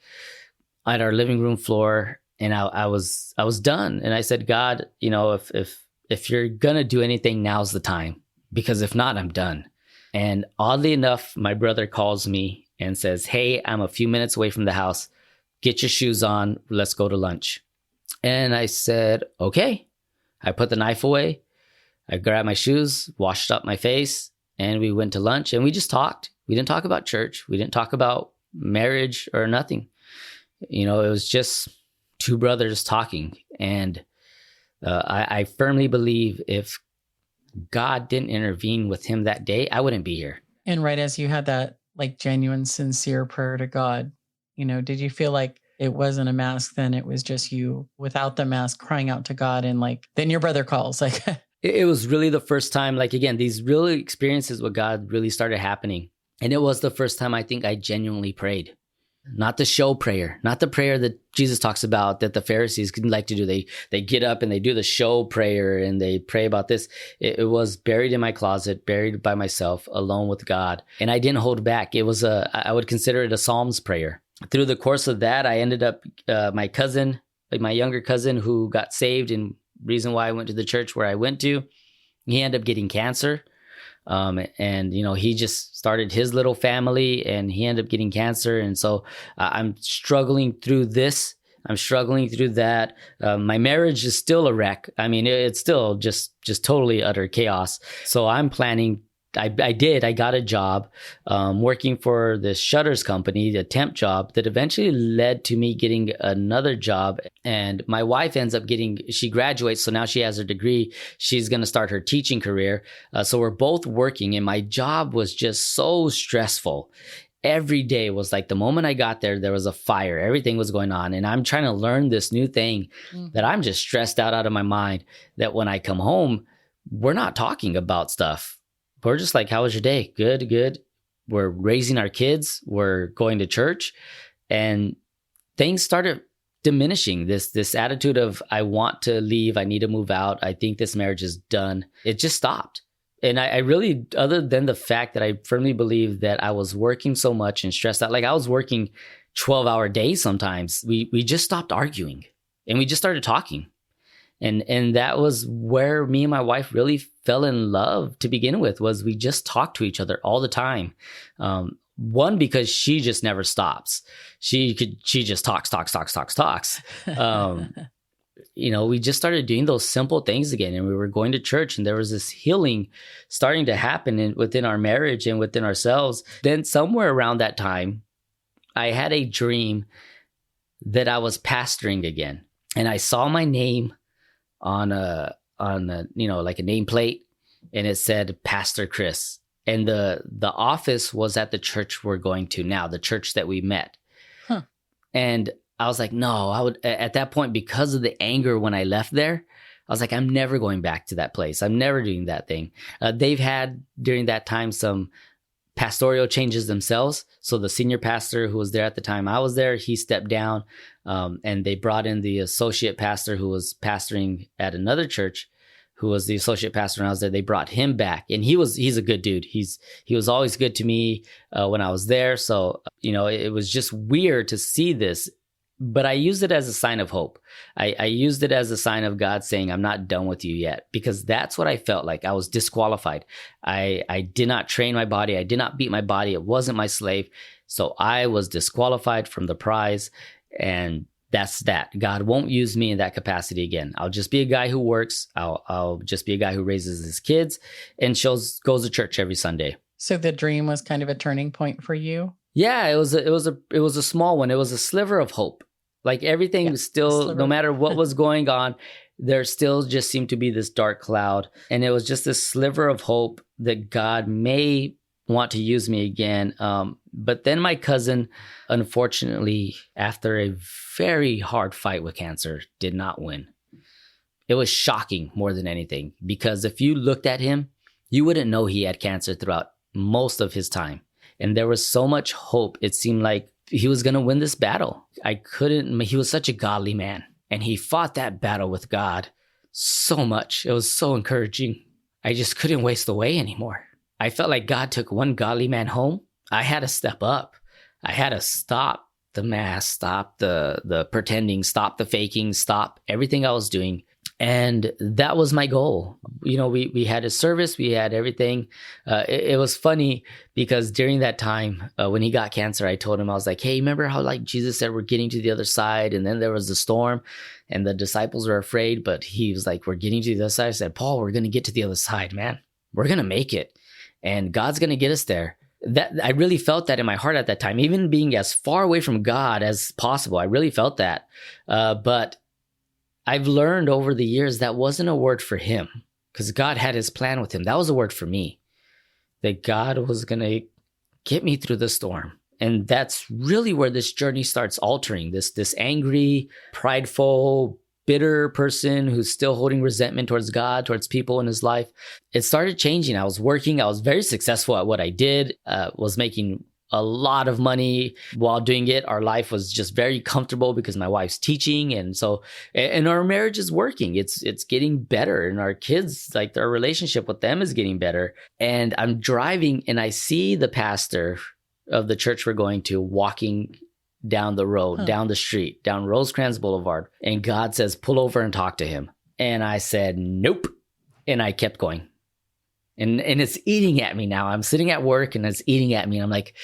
at our living room floor and I was done. And I said, God, if you're going to do anything, now's the time, because if not, I'm done. And oddly enough, my brother calls me and says, "Hey, I'm a few minutes away from the house. Get your shoes on. Let's go to lunch." And I said, "Okay." I put the knife away. I grabbed my shoes, washed up my face, and we went to lunch and we just talked. We didn't talk about church. We didn't talk about marriage or nothing. It was just two brothers talking. And I firmly believe if God didn't intervene with him that day, I wouldn't be here. And right as you had that like genuine, sincere prayer to God, did you feel like it wasn't a mask then? It was just you without the mask crying out to God, and then your brother calls. It was really the first time, again, these real experiences with God really started happening. And it was the first time I think I genuinely prayed. Not the show prayer, not the prayer that Jesus talks about that the Pharisees like to do. They get up and they do the show prayer and they pray about this. It was buried in my closet, buried by myself, alone with God. And I didn't hold back. It was I would consider it a Psalms prayer. Through the course of that, I ended up, my younger cousin who got saved, and reason why I went to the church where I went to, he ended up getting cancer. And he just started his little family and he ended up getting cancer. And so I'm struggling through this. I'm struggling through that. My marriage is still a wreck. I mean, it's still just totally utter chaos. So I'm planning. I got a job working for this shutters company, a temp job that eventually led to me getting another job. And my wife ends up she graduates. So now she has her degree. She's going to start her teaching career. So we're both working, and my job was just so stressful. Every day was like the moment I got there was a fire. Everything was going on. And I'm trying to learn this new thing that I'm just stressed out of my mind, that when I come home, we're not talking about stuff. We're just like, "How was your day?" "Good, good." We're raising our kids. We're going to church. And things started diminishing. This attitude of, I want to leave. I need to move out. I think this marriage is done. It just stopped. And I really, other than the fact that I firmly believe that I was working so much and stressed out, I was working 12-hour days sometimes, we just stopped arguing and we just started talking. And that was where me and my wife really fell in love to begin with, was we just talked to each other all the time. One, because she just never stops. She just talks. We just started doing those simple things again, and we were going to church, and there was this healing starting to happen within our marriage and within ourselves. Then somewhere around that time, I had a dream that I was pastoring again, and I saw my name on a nameplate, and it said Pastor Chris. And the office was at the church we're going to now, the church that we met. Huh. And I was like, no, I would, at that point, because of the anger when I left there, I was like, I'm never going back to that place. I'm never doing that thing. They've had during that time some pastoral changes themselves. So the senior pastor who was there at the time I was there, he stepped down, and they brought in the associate pastor who was pastoring at another church, who was the associate pastor when I was there. They brought him back, and he's a good dude. He was always good to me when I was there. So, it was just weird to see this, but I used it as a sign of hope. I used it as a sign of God saying, I'm not done with you yet, because that's what I felt like. I was disqualified. I did not train my body. I did not beat my body. It wasn't my slave. So I was disqualified from the prize. And that's that. God won't use me in that capacity again. I'll just be a guy who works. I'll just be a guy who raises his kids and goes to church every Sunday. So the dream was kind of a turning point for you? Yeah, it was a small one. It was a sliver of hope. Like everything was still, no matter what was going on, there still just seemed to be this dark cloud. And it was just this sliver of hope that God may want to use me again. But then my cousin, unfortunately, after a very hard fight with cancer, did not win. It was shocking more than anything, because if you looked at him, you wouldn't know he had cancer throughout most of his time. And there was so much hope. It seemed like he was going to win this battle. He was such a godly man, and he fought that battle with God so much. It was so encouraging. I just couldn't waste away anymore. I felt like God took one godly man home. I had to step up. I had to stop the mask, stop the pretending, stop the faking, stop everything I was doing, And that was my goal. We had a service, we had everything. It was funny because during that time, when he got cancer, I told him, I was like, hey, remember how like Jesus said, we're getting to the other side. And then there was the storm and the disciples were afraid, but he was like, we're getting to the other side. I said, Paul, we're going to get to the other side, man. We're going to make it. And God's going to get us there. That I really felt that in my heart at that time, even being as far away from God as possible. I really felt that. But I've learned over the years that wasn't a word for him, because God had his plan with him. That was a word for me, that God was going to get me through the storm. And that's really where this journey starts altering. This angry, prideful, bitter person who's still holding resentment towards God, towards people in his life. It started changing. I was working. I was very successful at what I did, was making a lot of money while doing it. Our life was just very comfortable because my wife's teaching. And our marriage is working. It's getting better. And our kids, like our relationship with them is getting better. And I'm driving and I see the pastor of the church we're going to walking down the road, down the street, down Rosecrans Boulevard. And God says, pull over and talk to him. And I said, nope. And I kept going. And it's eating at me now. I'm sitting at work and it's eating at me. And I'm like,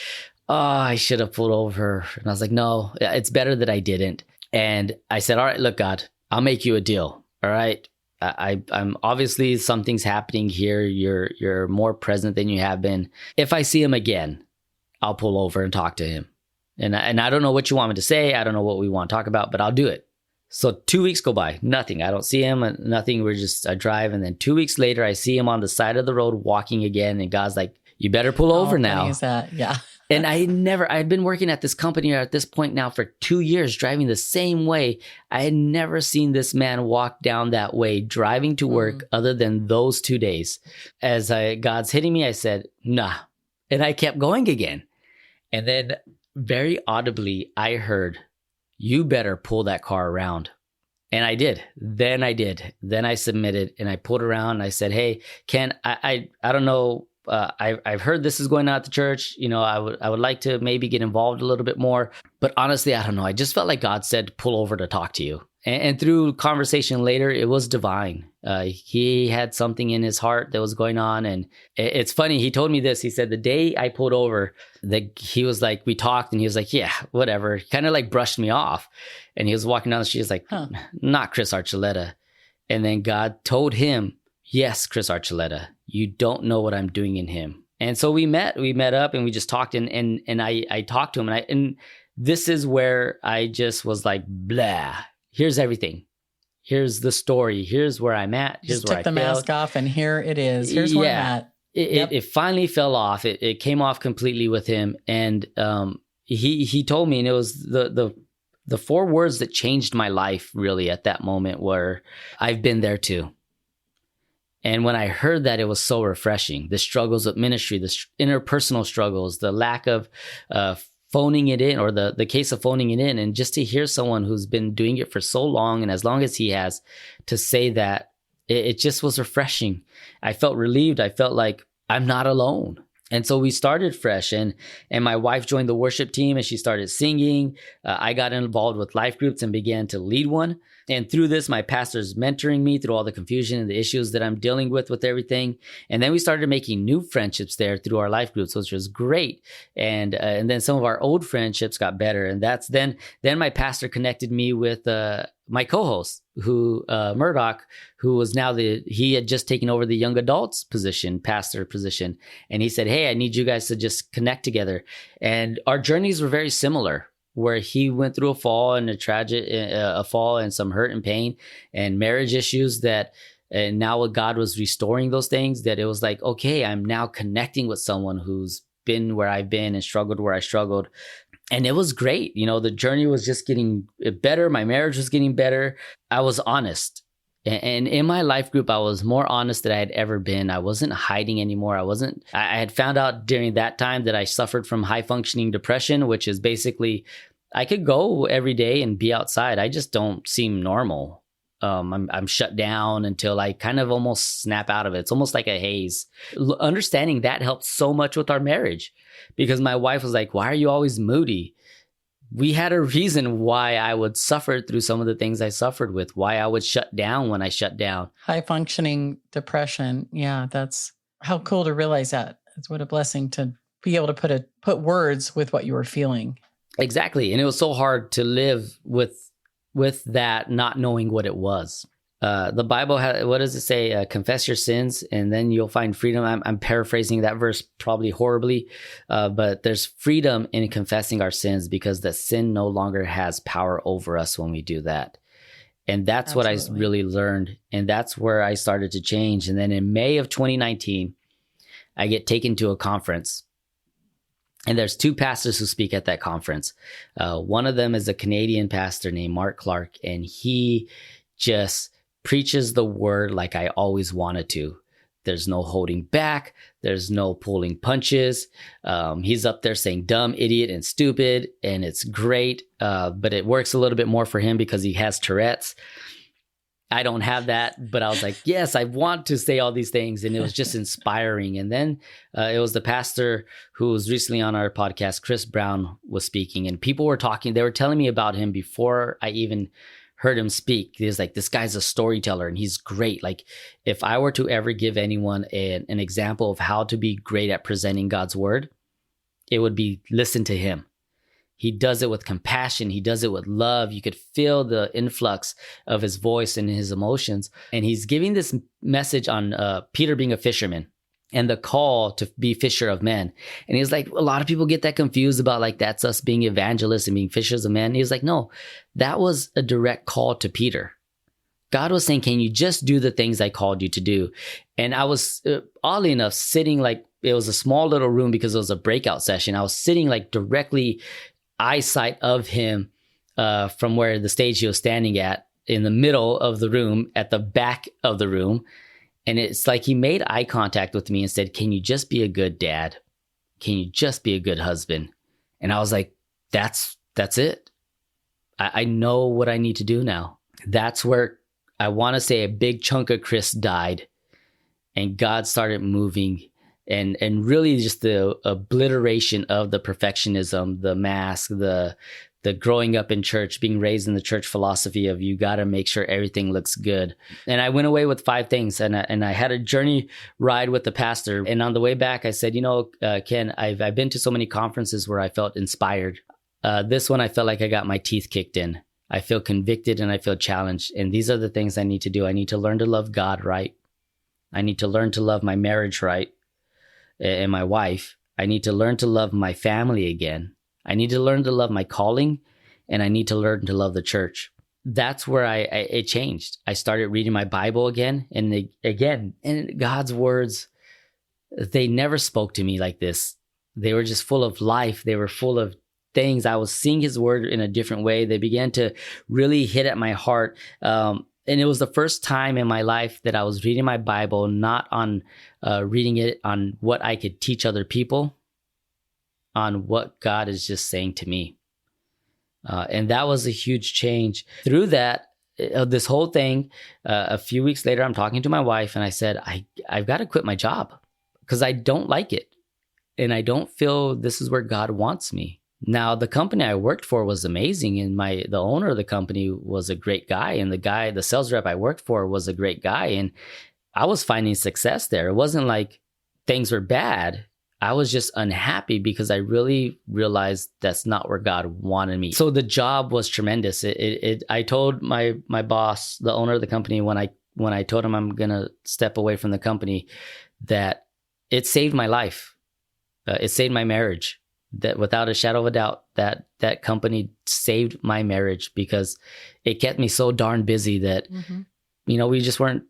oh, I should have pulled over. And I was like, no, it's better that I didn't. And I said, all right, look, God, I'll make you a deal. All right. I'm obviously something's happening here. You're more present than you have been. If I see him again, I'll pull over and talk to him. And I don't know what you want me to say. I don't know what we want to talk about, but I'll do it. So 2 weeks go by, nothing. I don't see him, nothing. I drive. And then 2 weeks later, I see him on the side of the road walking again. And God's like, you better pull over now. Funny is that? Yeah. And I'd been working at this company at this point now for 2 years, driving the same way. I had never seen this man walk down that way, driving to work other than those 2 days. As God's hitting me, I said, nah. And I kept going again. And then very audibly, I heard, you better pull that car around. And I did. Then I submitted and I pulled around and I said, hey, Ken, I don't know. I've heard this is going on at the church. I would like to maybe get involved a little bit more. But honestly, I don't know. I just felt like God said, pull over to talk to you. And through conversation later, it was divine. He had something in his heart that was going on. And it's funny. He told me this. He said, the day I pulled over, he was like, we talked and he was like, yeah, whatever. Kind of like brushed me off. And he was walking down the street. He was like, not Chris Archuleta. And then God told him, yes, Chris Archuleta, you don't know what I'm doing in him. And so we met up and we just talked and I talked to him and this is where I just was like, blah. Here's everything. Here's the story. Here's where I'm at. Here's where I failed. Took the mask off and here it is. Here's where I'm at. It finally fell off. It came off completely with him. And he told me, and it was the 4 words that changed my life really at that moment were, I've been there too. And when I heard that, it was so refreshing. The struggles of ministry, the interpersonal struggles, the lack of phoning it in, or the case of phoning it in. And just to hear someone who's been doing it for so long and as long as he has to say that, it just was refreshing. I felt relieved. I felt like I'm not alone. And so we started fresh and my wife joined the worship team and she started singing. I got involved with life groups and began to lead one. And through this, my pastor's mentoring me through all the confusion and the issues that I'm dealing with everything. And then we started making new friendships there through our life groups, which was great. And then some of our old friendships got better. And that's then my pastor connected me with my co-host, Murdoch, who was now he had just taken over the young adults pastor position. And he said, hey, I need you guys to just connect together. And our journeys were very similar, where he went through a fall and a fall and some hurt and pain and marriage issues and now what God was restoring those things, that it was like, okay, I'm now connecting with someone who's been where I've been and struggled where I struggled. And it was great. The journey was just getting better. My marriage was getting better. I was honest. And in my life group, I was more honest than I had ever been. I wasn't hiding anymore. I had found out during that time that I suffered from high functioning depression, which is basically, I could go every day and be outside. I just don't seem normal. I'm shut down until I kind of almost snap out of it. It's almost like a haze. Understanding that helped so much with our marriage, because my wife was like, why are you always moody? we had a reason why I would suffer through some of the things I suffered with, why I would shut down when I shut down. High functioning depression. Yeah, that's how cool to realize that. It's what a blessing to be able to put words with what you were feeling. Exactly. And it was so hard to live with that, not knowing what it was. The Bible, what does it say? Confess your sins and then you'll find freedom. I'm paraphrasing that verse probably horribly, but there's freedom in confessing our sins because the sin no longer has power over us when we do that. And that's Absolutely. What I really learned. And that's where I started to change. And then in May of 2019, I get taken to a conference. And there's 2 pastors who speak at that conference. One of them is a Canadian pastor named Mark Clark, and he just preaches the word like I always wanted to. There's no holding back. There's no pulling punches. He's up there saying dumb, idiot, and stupid, and it's great. But it works a little bit more for him because he has Tourette's. I don't have that, but I was like, yes, I want to say all these things. And it was just inspiring. And then it was the pastor who was recently on our podcast, Chris Brown, was speaking, and people were talking. They were telling me about him before I even heard him speak. He was like, this guy's a storyteller and he's great. Like, if I were to ever give anyone an example of how to be great at presenting God's word, it would be listen to him. He does it with compassion. He does it with love. You could feel the influx of his voice and his emotions. And he's giving this message on Peter being a fisherman and the call to be fisher of men. And he's like, a lot of people get that confused about like, that's us being evangelists and being fishers of men. And he was like, no, that was a direct call to Peter. God was saying, can you just do the things I called you to do? And I was, oddly enough, sitting like, it was a small little room because it was a breakout session. I was sitting like directly eyesight of him from where the stage he was standing at, in the middle of the room, at the back of the room. And it's like he made eye contact with me and said, can you just be a good dad? Can you just be a good husband? And I was like, that's it. I know what I need to do now. That's where I want to say a big chunk of Chris died and God started moving. And really just the obliteration of the perfectionism, the mask, the growing up in church, being raised in the church philosophy of you got to make sure everything looks good. And I went away with 5 things, and I had a journey ride with the pastor. And on the way back, I said, Ken, I've been to so many conferences where I felt inspired. This one, I felt like I got my teeth kicked in. I feel convicted and I feel challenged. And these are the things I need to do. I need to learn to love God right. I need to learn to love my marriage right. And my wife. I need to learn to love my family again. I need to learn to love my calling, and I need to learn to love the church. That's where it changed. I started reading my Bible again, and God's words, they never spoke to me like this. They were just full of life. They were full of things. I was seeing his word in a different way. They began to really hit at my heart. And it was the first time in my life that I was reading my Bible, not on reading it on what I could teach other people, on what God is just saying to me. And that was a huge change. Through that, this whole thing, a few weeks later, I'm talking to my wife and I said, I've got to quit my job because I don't like it. And I don't feel this is where God wants me. Now, the company I worked for was amazing, and the owner of the company was a great guy, and the sales rep I worked for was a great guy, and I was finding success there. It wasn't like things were bad. I was just unhappy because I really realized that's not where God wanted me. So the job was tremendous. I told my boss, the owner of the company, when I told him I'm gonna step away from the company, that it saved my life. It saved my marriage. That without a shadow of a doubt, that company saved my marriage because it kept me so darn busy that, we just weren't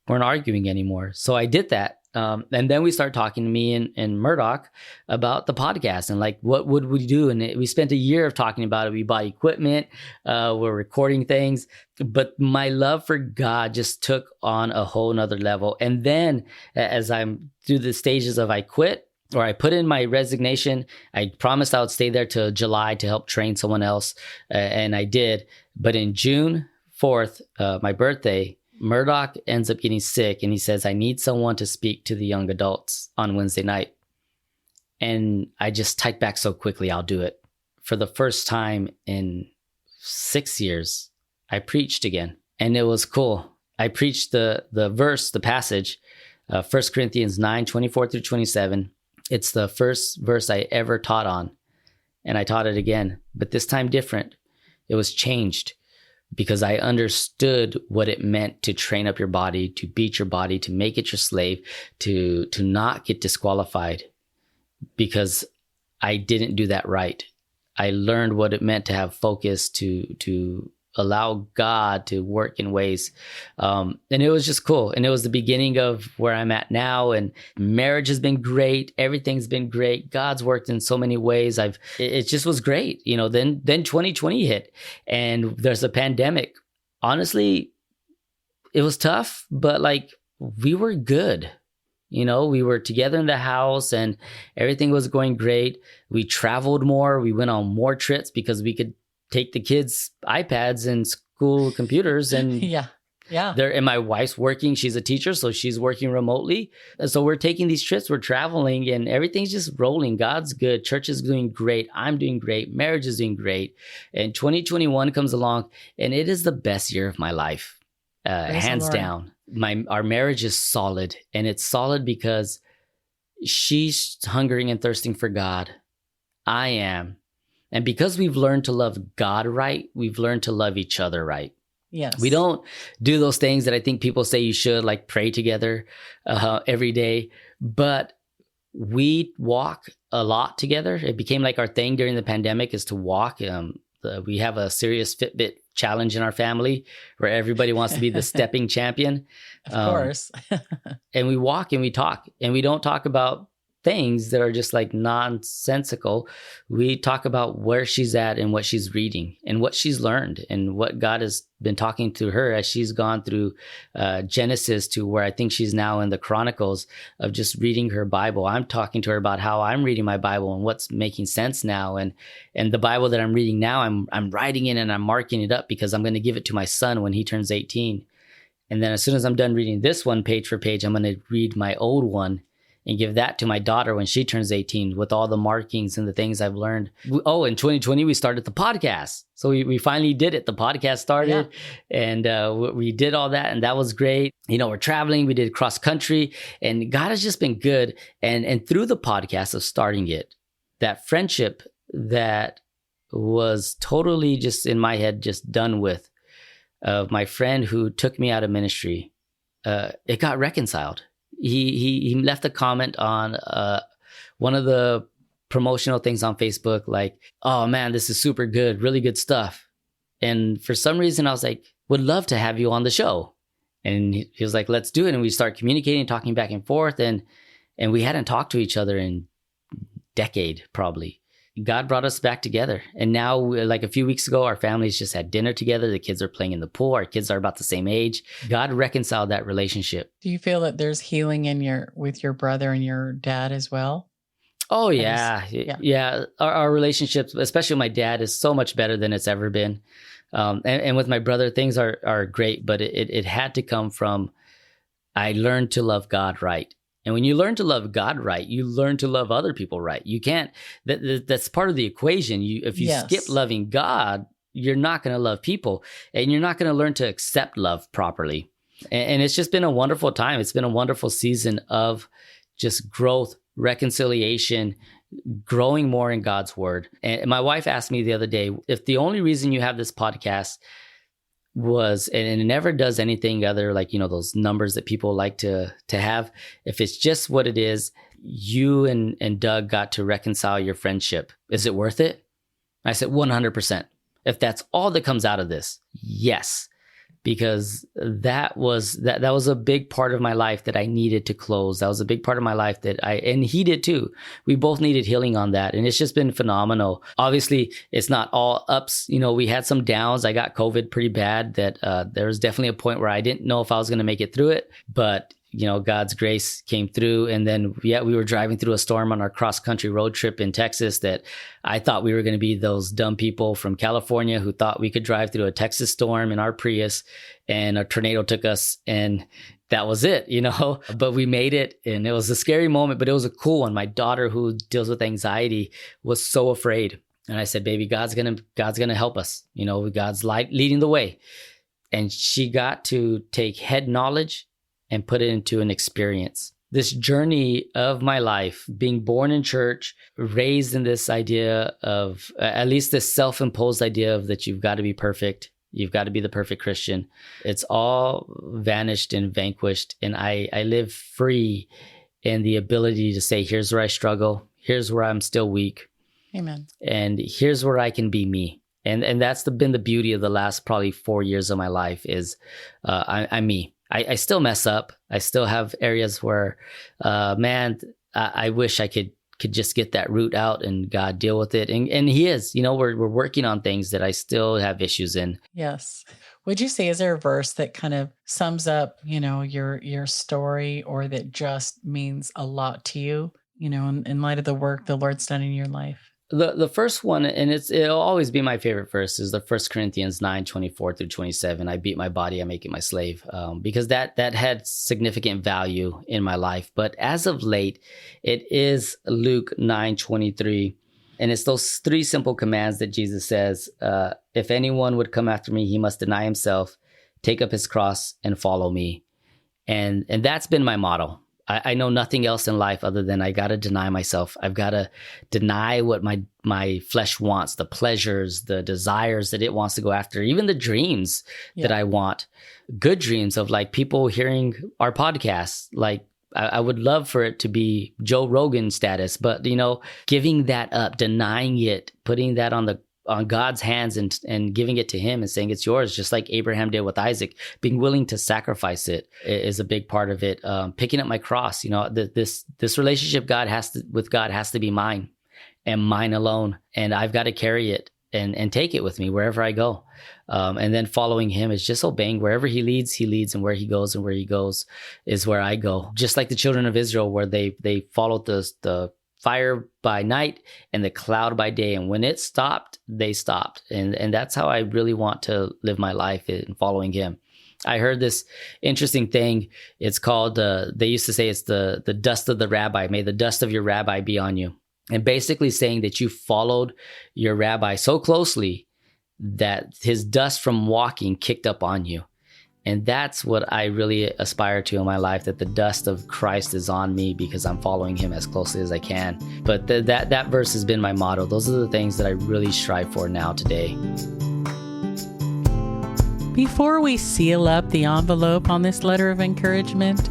arguing anymore. So I did that. And then we started talking to me and Murdoch about the podcast and like, what would we do? And we spent a year of talking about it. We bought equipment, we're recording things, but my love for God just took on a whole nother level. And then as I'm through the stages of I quit, or I put in my resignation. I promised I would stay there till July to help train someone else. And I did. But in June 4th, my birthday, Murdoch ends up getting sick. And he says, I need someone to speak to the young adults on Wednesday night. And I just typed back so quickly, I'll do it. for the first time in 6 years, I preached again. And it was cool. I preached the passage, 1 Corinthians 9:24-27. It's the first verse I ever taught on. And I taught it again, but this time different. It was changed because I understood what it meant to train up your body, to beat your body, to make it your slave, to not get disqualified, because I didn't do that right. I learned what it meant to have focus, to allow God to work in ways. And it was just cool. And it was the beginning of where I'm at now. And marriage has been great. Everything's been great. God's worked in so many ways. It just was great. Then 2020 hit and there's a pandemic. Honestly, it was tough, but we were good. We were together in the house and everything was going great. We traveled more. We went on more trips because we could take the kids' iPads and school computers. And yeah. And my wife's working. She's a teacher, so she's working remotely. And so we're taking these trips. We're traveling and everything's just rolling. God's good. Church is doing great. I'm doing great. Marriage is doing great. And 2021 comes along and it is the best year of my life. Hands down. Our marriage is solid, and it's solid because she's hungering and thirsting for God. I am. And because we've learned to love God right, we've learned to love each other right. Yes. We don't do those things that I think people say you should, like pray together every day, but we walk a lot together. It became like our thing during the pandemic is to walk. We have a serious Fitbit challenge in our family where everybody wants to be the stepping champion. Of course. And we walk and we talk, and we don't talk about things that are just nonsensical. We talk about where she's at and what she's reading and what she's learned and what God has been talking to her as she's gone through Genesis to where I think she's now in the Chronicles of just reading her Bible. I'm talking to her about how I'm reading my Bible and what's making sense now. And the Bible that I'm reading now, I'm writing it and I'm marking it up because I'm going to give it to my son when he turns 18. And then as soon as I'm done reading this one page for page, I'm going to read my old one and give that to my daughter when she turns 18 with all the markings and the things I've learned. In 2020, we started the podcast. So we finally did it. The podcast started and we did all that. And that was great. We're traveling. We did cross country and God has just been good. And through the podcast of starting it, that friendship that was totally just in my head, just done with, my friend who took me out of ministry, it got reconciled. He left a comment on one of the promotional things on Facebook, like, "Oh man, this is super good, really good stuff." And for some reason, I was like, "Would love to have you on the show." And he was like, "Let's do it." And we start communicating, talking back and forth, and we hadn't talked to each other in a decade, probably. God brought us back together. And now, like a few weeks ago, our families just had dinner together. The kids are playing in the pool. Our kids are about the same age. God reconciled that relationship. Do you feel that there's healing with your brother and your dad as well? Oh, yeah. Yeah. Our relationships, especially with my dad, is so much better than it's ever been. And with my brother, things are great, but it had to come from, I learned to love God right. And when you learn to love God right, you learn to love other people right. You can't, that's part of the equation. If you skip loving God, you're not going to love people and you're not going to learn to accept love properly. And it's just been a wonderful time. It's been a wonderful season of just growth, reconciliation, growing more in God's word. And my wife asked me the other day, if the only reason you have this podcast was, and it never does anything other those numbers that people like to have, if it's just what it is, you and Doug got to reconcile your friendship, is it worth it? I said 100%. If that's all that comes out of this, yes. Because that was a big part of my life that I needed to close. That was a big part of my life and he did too. We both needed healing on that. And it's just been phenomenal. Obviously, it's not all ups. We had some downs. I got COVID pretty bad that there was definitely a point where I didn't know if I was going to make it through it. But God's grace came through. And then, we were driving through a storm on our cross-country road trip in Texas that I thought we were going to be those dumb people from California who thought we could drive through a Texas storm in our Prius, and a tornado took us, and that was it, But we made it, and it was a scary moment, but it was a cool one. My daughter, who deals with anxiety, was so afraid. And I said, baby, God's gonna help us. God's leading the way. And she got to take head knowledge and put it into an experience. This journey of my life, being born in church, raised in this idea of, at least this self-imposed idea of that you've got to be perfect. You've got to be the perfect Christian. It's all vanished and vanquished. And I live free in the ability to say, here's where I struggle. Here's where I'm still weak. Amen. And here's where I can be me. And that's been the beauty of the last probably 4 years of my life is I'm me. I still mess up. I still have areas where, I wish I could just get that root out and God deal with it. And he is, we're working on things that I still have issues in. Yes. Would you say, is there a verse that kind of sums up, your story, or that just means a lot to you, in light of the work the Lord's done in your life? The first one, and it'll always be my favorite verse, is the 1 Corinthians 9:24-27. I beat my body, I make it my slave, because that had significant value in my life. But as of late, it is Luke 9:23, and it's those 3 simple commands that Jesus says, if anyone would come after me, he must deny himself, take up his cross, and follow me. And that's been my motto. I know nothing else in life other than I got to deny myself. I've got to deny what my flesh wants, the pleasures, the desires that it wants to go after, even the dreams that I want, good dreams of like people hearing our podcast. Like I would love for it to be Joe Rogan status, but giving that up, denying it, putting that on God's hands and giving it to him and saying it's yours, just like Abraham did with Isaac. Being willing to sacrifice it is a big part of it. Picking up my cross, this relationship with God has to be mine and mine alone. And I've got to carry it and take it with me wherever I go. And then following him is just obeying. Wherever he leads, and where he goes is where I go. Just like the children of Israel, where they followed the fire by night and the cloud by day. And when it stopped, they stopped. And that's how I really want to live my life, in following him. I heard this interesting thing. It's called, they used to say it's the dust of the rabbi. May the dust of your rabbi be on you. And basically saying that you followed your rabbi so closely that his dust from walking kicked up on you. And that's what I really aspire to in my life, that the dust of Christ is on me because I'm following him as closely as I can. But that verse has been my motto. Those are the things that I really strive for now today. Before we seal up the envelope on this letter of encouragement,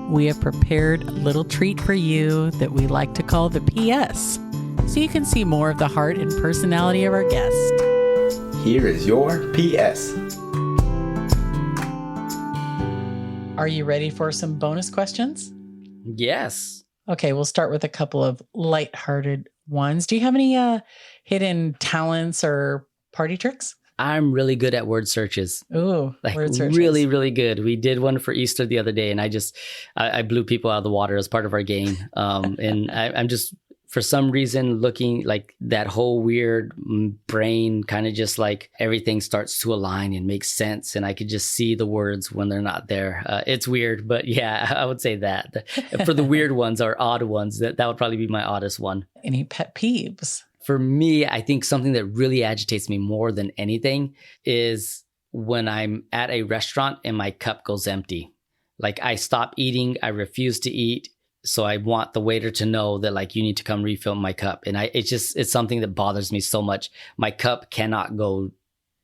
we have prepared a little treat for you that we like to call the PS, so you can see more of the heart and personality of our guest. Here is your PS. Are you ready for some bonus questions? Yes. Okay, we'll start with a couple of lighthearted ones. Do you have any hidden talents or party tricks? I'm really good at word searches. Ooh, word searches. Really, really good. We did one for Easter the other day, and I blew people out of the water as part of our game. And I'm just, for some reason, looking like that whole weird brain kind of just like everything starts to align and make sense. And I could just see the words when they're not there. It's weird, but yeah, I would say that. For the weird ones or odd ones, that would probably be my oddest one. Any pet peeves? For me, I think something that really agitates me more than anything is when I'm at a restaurant and my cup goes empty. Like I stop eating, I refuse to eat. So I want the waiter to know that like, you need to come refill my cup. And it's something that bothers me so much. My cup cannot go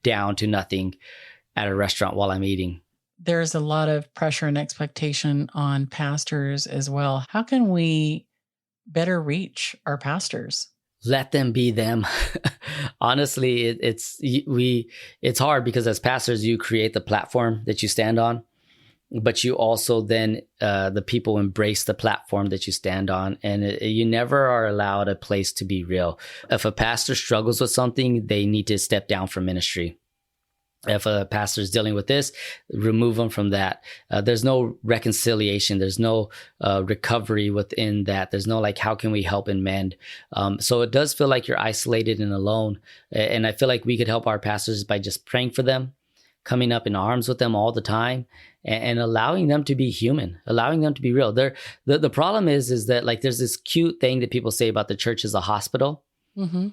down to nothing at a restaurant while I'm eating. There's a lot of pressure and expectation on pastors as well. How can we better reach our pastors? Let them be them. Honestly, it's hard because as pastors, you create the platform that you stand on, but you also then, the people embrace the platform that you stand on, and you never are allowed a place to be real. If a pastor struggles with something, they need to step down from ministry. If a pastor is dealing with this, remove them from that. There's no reconciliation. There's no recovery within that. There's no like, how can we help and mend? So it does feel like you're isolated and alone. And I feel like we could help our pastors by just praying for them, coming up in arms with them all the time, and allowing them to be human, allowing them to be real. The problem is that like there's this cute thing that people say about the church as a hospital. Mm-hmm.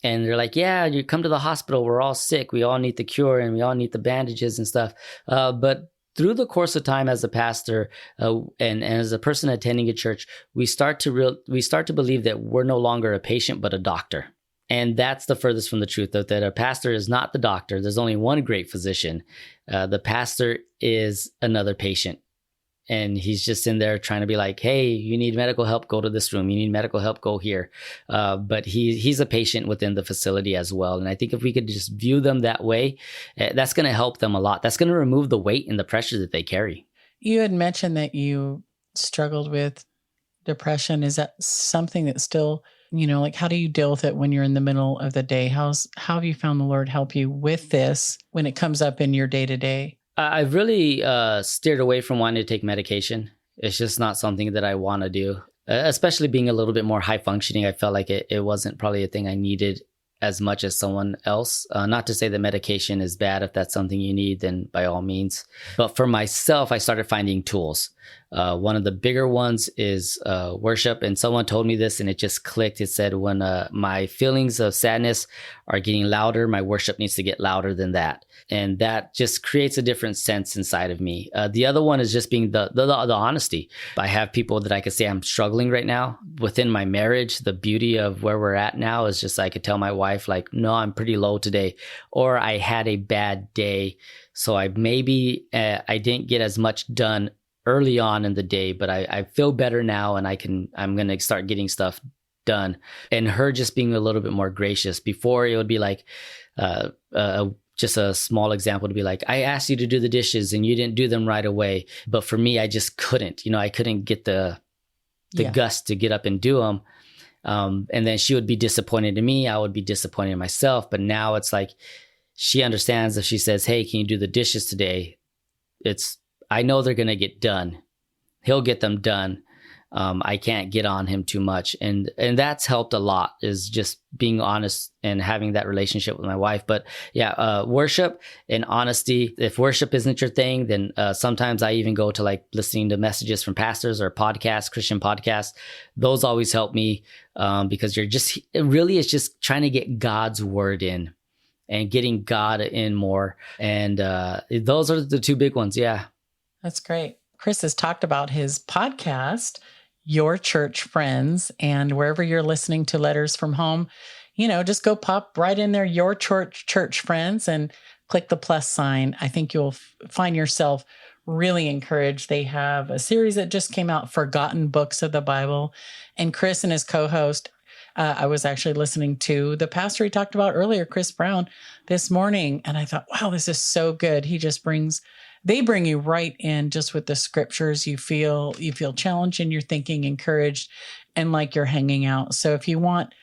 And they're like, yeah, you come to the hospital. We're all sick. We all need the cure and we all need the bandages and stuff. But through the course of time as a pastor and as a person attending a church, we start to believe that we're no longer a patient, but a doctor. And that's the furthest from the truth, that a pastor is not the doctor. There's only one great physician. The pastor is another patient. And he's just in there trying to be like, hey, you need medical help, go to this room. You need medical help, go here. But he's a patient within the facility as well. And I think if we could just view them that way, that's going to help them a lot. That's going to remove the weight and the pressure that they carry. You had mentioned that you struggled with depression. Is that something that's still, like how do you deal with it when you're in the middle of the day? How have you found the Lord help you with this when it comes up in your day-to-day? I've really steered away from wanting to take medication. It's just not something that I want to do, especially being a little bit more high functioning. I felt like it wasn't probably a thing I needed as much as someone else. Not to say that medication is bad. If that's something you need, then by all means. But for myself, I started finding tools. One of the bigger ones is worship. And someone told me this and it just clicked. It said, when my feelings of sadness are getting louder, my worship needs to get louder than that. And that just creates a different sense inside of me. The other one is just being the honesty. I have people that I could say I'm struggling right now within my marriage. The beauty of where we're at now is just I could tell my wife, like, no, I'm pretty low today, or I had a bad day. So I didn't get as much done early on in the day, but I feel better now and I'm going to start getting stuff done. And her just being a little bit more gracious. Before it would be like, just a small example to be like, I asked you to do the dishes and you didn't do them right away. But for me, I just couldn't, I couldn't get the guts to get up and do them. And then she would be disappointed in me. I would be disappointed in myself. But now it's like, she understands if she says, hey, can you do the dishes today? I know they're going to get done. He'll get them done. I can't get on him too much. And that's helped a lot, is just being honest and having that relationship with my wife. But yeah, worship and honesty. If worship isn't your thing, then sometimes I even go to like listening to messages from pastors or podcasts, Christian podcasts. Those always help me because it's just trying to get God's word in and getting God in more. And those are the two big ones. Yeah. That's great. Chris has talked about his podcast, Your Church Friends, and wherever you're listening to Letters from Home, just go pop right in there, Your Church Friends, and click the plus sign. I think you'll find yourself really encouraged. They have a series that just came out, Forgotten Books of the Bible, and Chris and his co-host, I was actually listening to the pastor he talked about earlier, Chris Brown, this morning, and I thought, wow, this is so good. They bring you right in just with the scriptures. You feel challenged in your thinking, encouraged, and like you're hanging out. So if you want,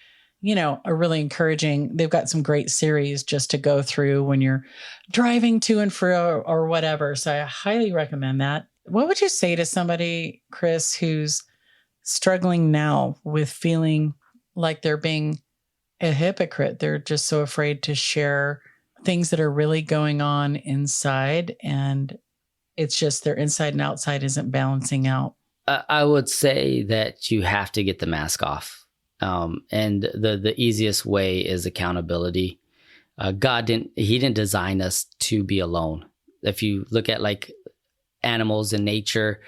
a really encouraging, they've got some great series just to go through when you're driving to and fro or whatever. So I highly recommend that. What would you say to somebody, Chris, who's struggling now with feeling like they're being a hypocrite? They're just so afraid to share things that are really going on inside, and it's just their inside and outside isn't balancing out. I would say that you have to get the mask off. And the easiest way is accountability. God didn't design us to be alone. If you look at like animals in nature,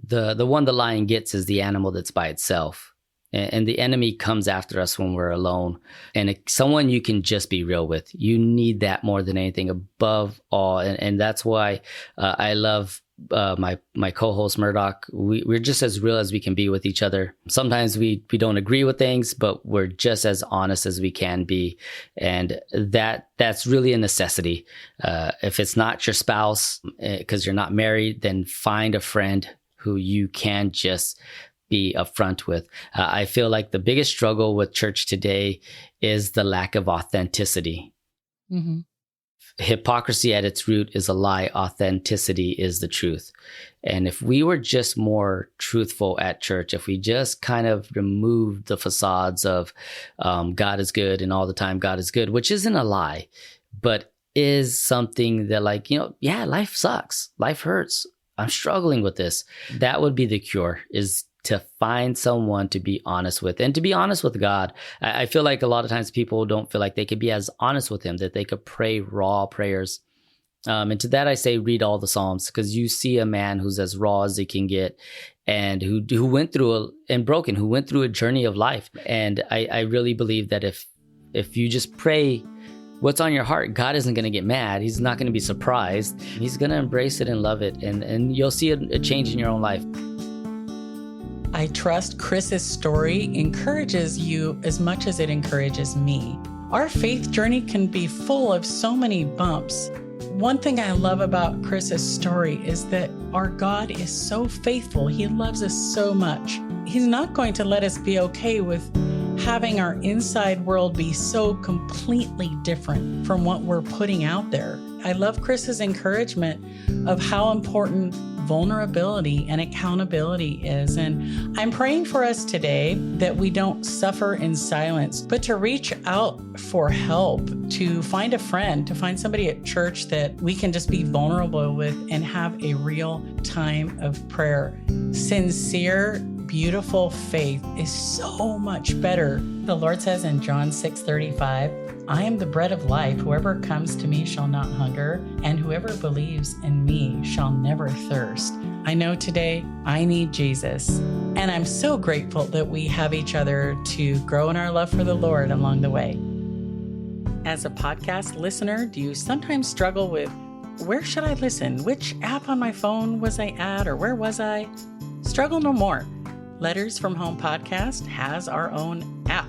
the one the lion gets is the animal that's by itself. And the enemy comes after us when we're alone. And someone you can just be real with. You need that more than anything above all. And that's why I love my co-host Murdoch. We're just as real as we can be with each other. Sometimes we don't agree with things, but we're just as honest as we can be. And that's really a necessity. If it's not your spouse, because you're not married, then find a friend who you can just be upfront with. I feel like the biggest struggle with church today is the lack of authenticity. Mm-hmm. Hypocrisy at its root is a lie. Authenticity is the truth. And if we were just more truthful at church, if we just kind of removed the facades of God is good and all the time God is good, which isn't a lie, but is something that life sucks. Life hurts. I'm struggling with this. That would be the cure, is to find someone to be honest with and to be honest with God. I feel like a lot of times people don't feel like they could be as honest with him, that they could pray raw prayers. And to that I say, read all the Psalms, because you see a man who's as raw as he can get, and who went through who went through a journey of life. And I really believe that if you just pray what's on your heart, God isn't going to get mad. He's not going to be surprised. He's going to embrace it and love it. And you'll see a change in your own life. I trust Chris's story encourages you as much as it encourages me. Our faith journey can be full of so many bumps. One thing I love about Chris's story is that our God is so faithful. He loves us so much. He's not going to let us be okay with having our inside world be so completely different from what we're putting out there. I love Chris's encouragement of how important vulnerability and accountability is. And I'm praying for us today that we don't suffer in silence, but to reach out for help, to find a friend, to find somebody at church that we can just be vulnerable with and have a real time of prayer. Sincere, beautiful faith is so much better. The Lord says in John 6:35, I am the bread of life. Whoever comes to me shall not hunger, and whoever believes in me shall never thirst. I know today I need Jesus, and I'm so grateful that we have each other to grow in our love for the Lord along the way. As a podcast listener, do you sometimes struggle with where should I listen? Which app on my phone was I at, or where was I? Struggle no more. Letters from Home Podcast has our own app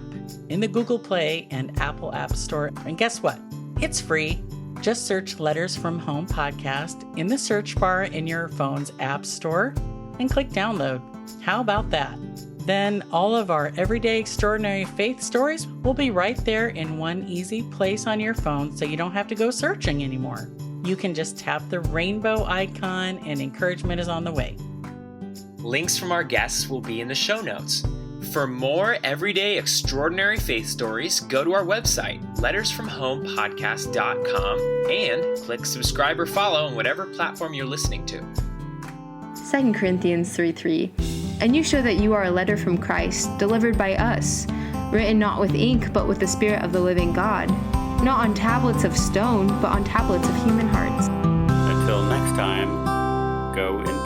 in the Google Play and Apple App Store. And guess what? It's free. Just search Letters from Home Podcast in the search bar in your phone's app store and click download. How about that? Then all of our everyday extraordinary faith stories will be right there in one easy place on your phone, so you don't have to go searching anymore. You can just tap the rainbow icon and encouragement is on the way. Links from our guests will be in the show notes. For more everyday extraordinary faith stories, go to our website, lettersfromhomepodcast.com, and click subscribe or follow on whatever platform you're listening to. 2 Corinthians 3:3. And you show that you are a letter from Christ, delivered by us, written not with ink, but with the Spirit of the living God, not on tablets of stone, but on tablets of human hearts. Until next time, go in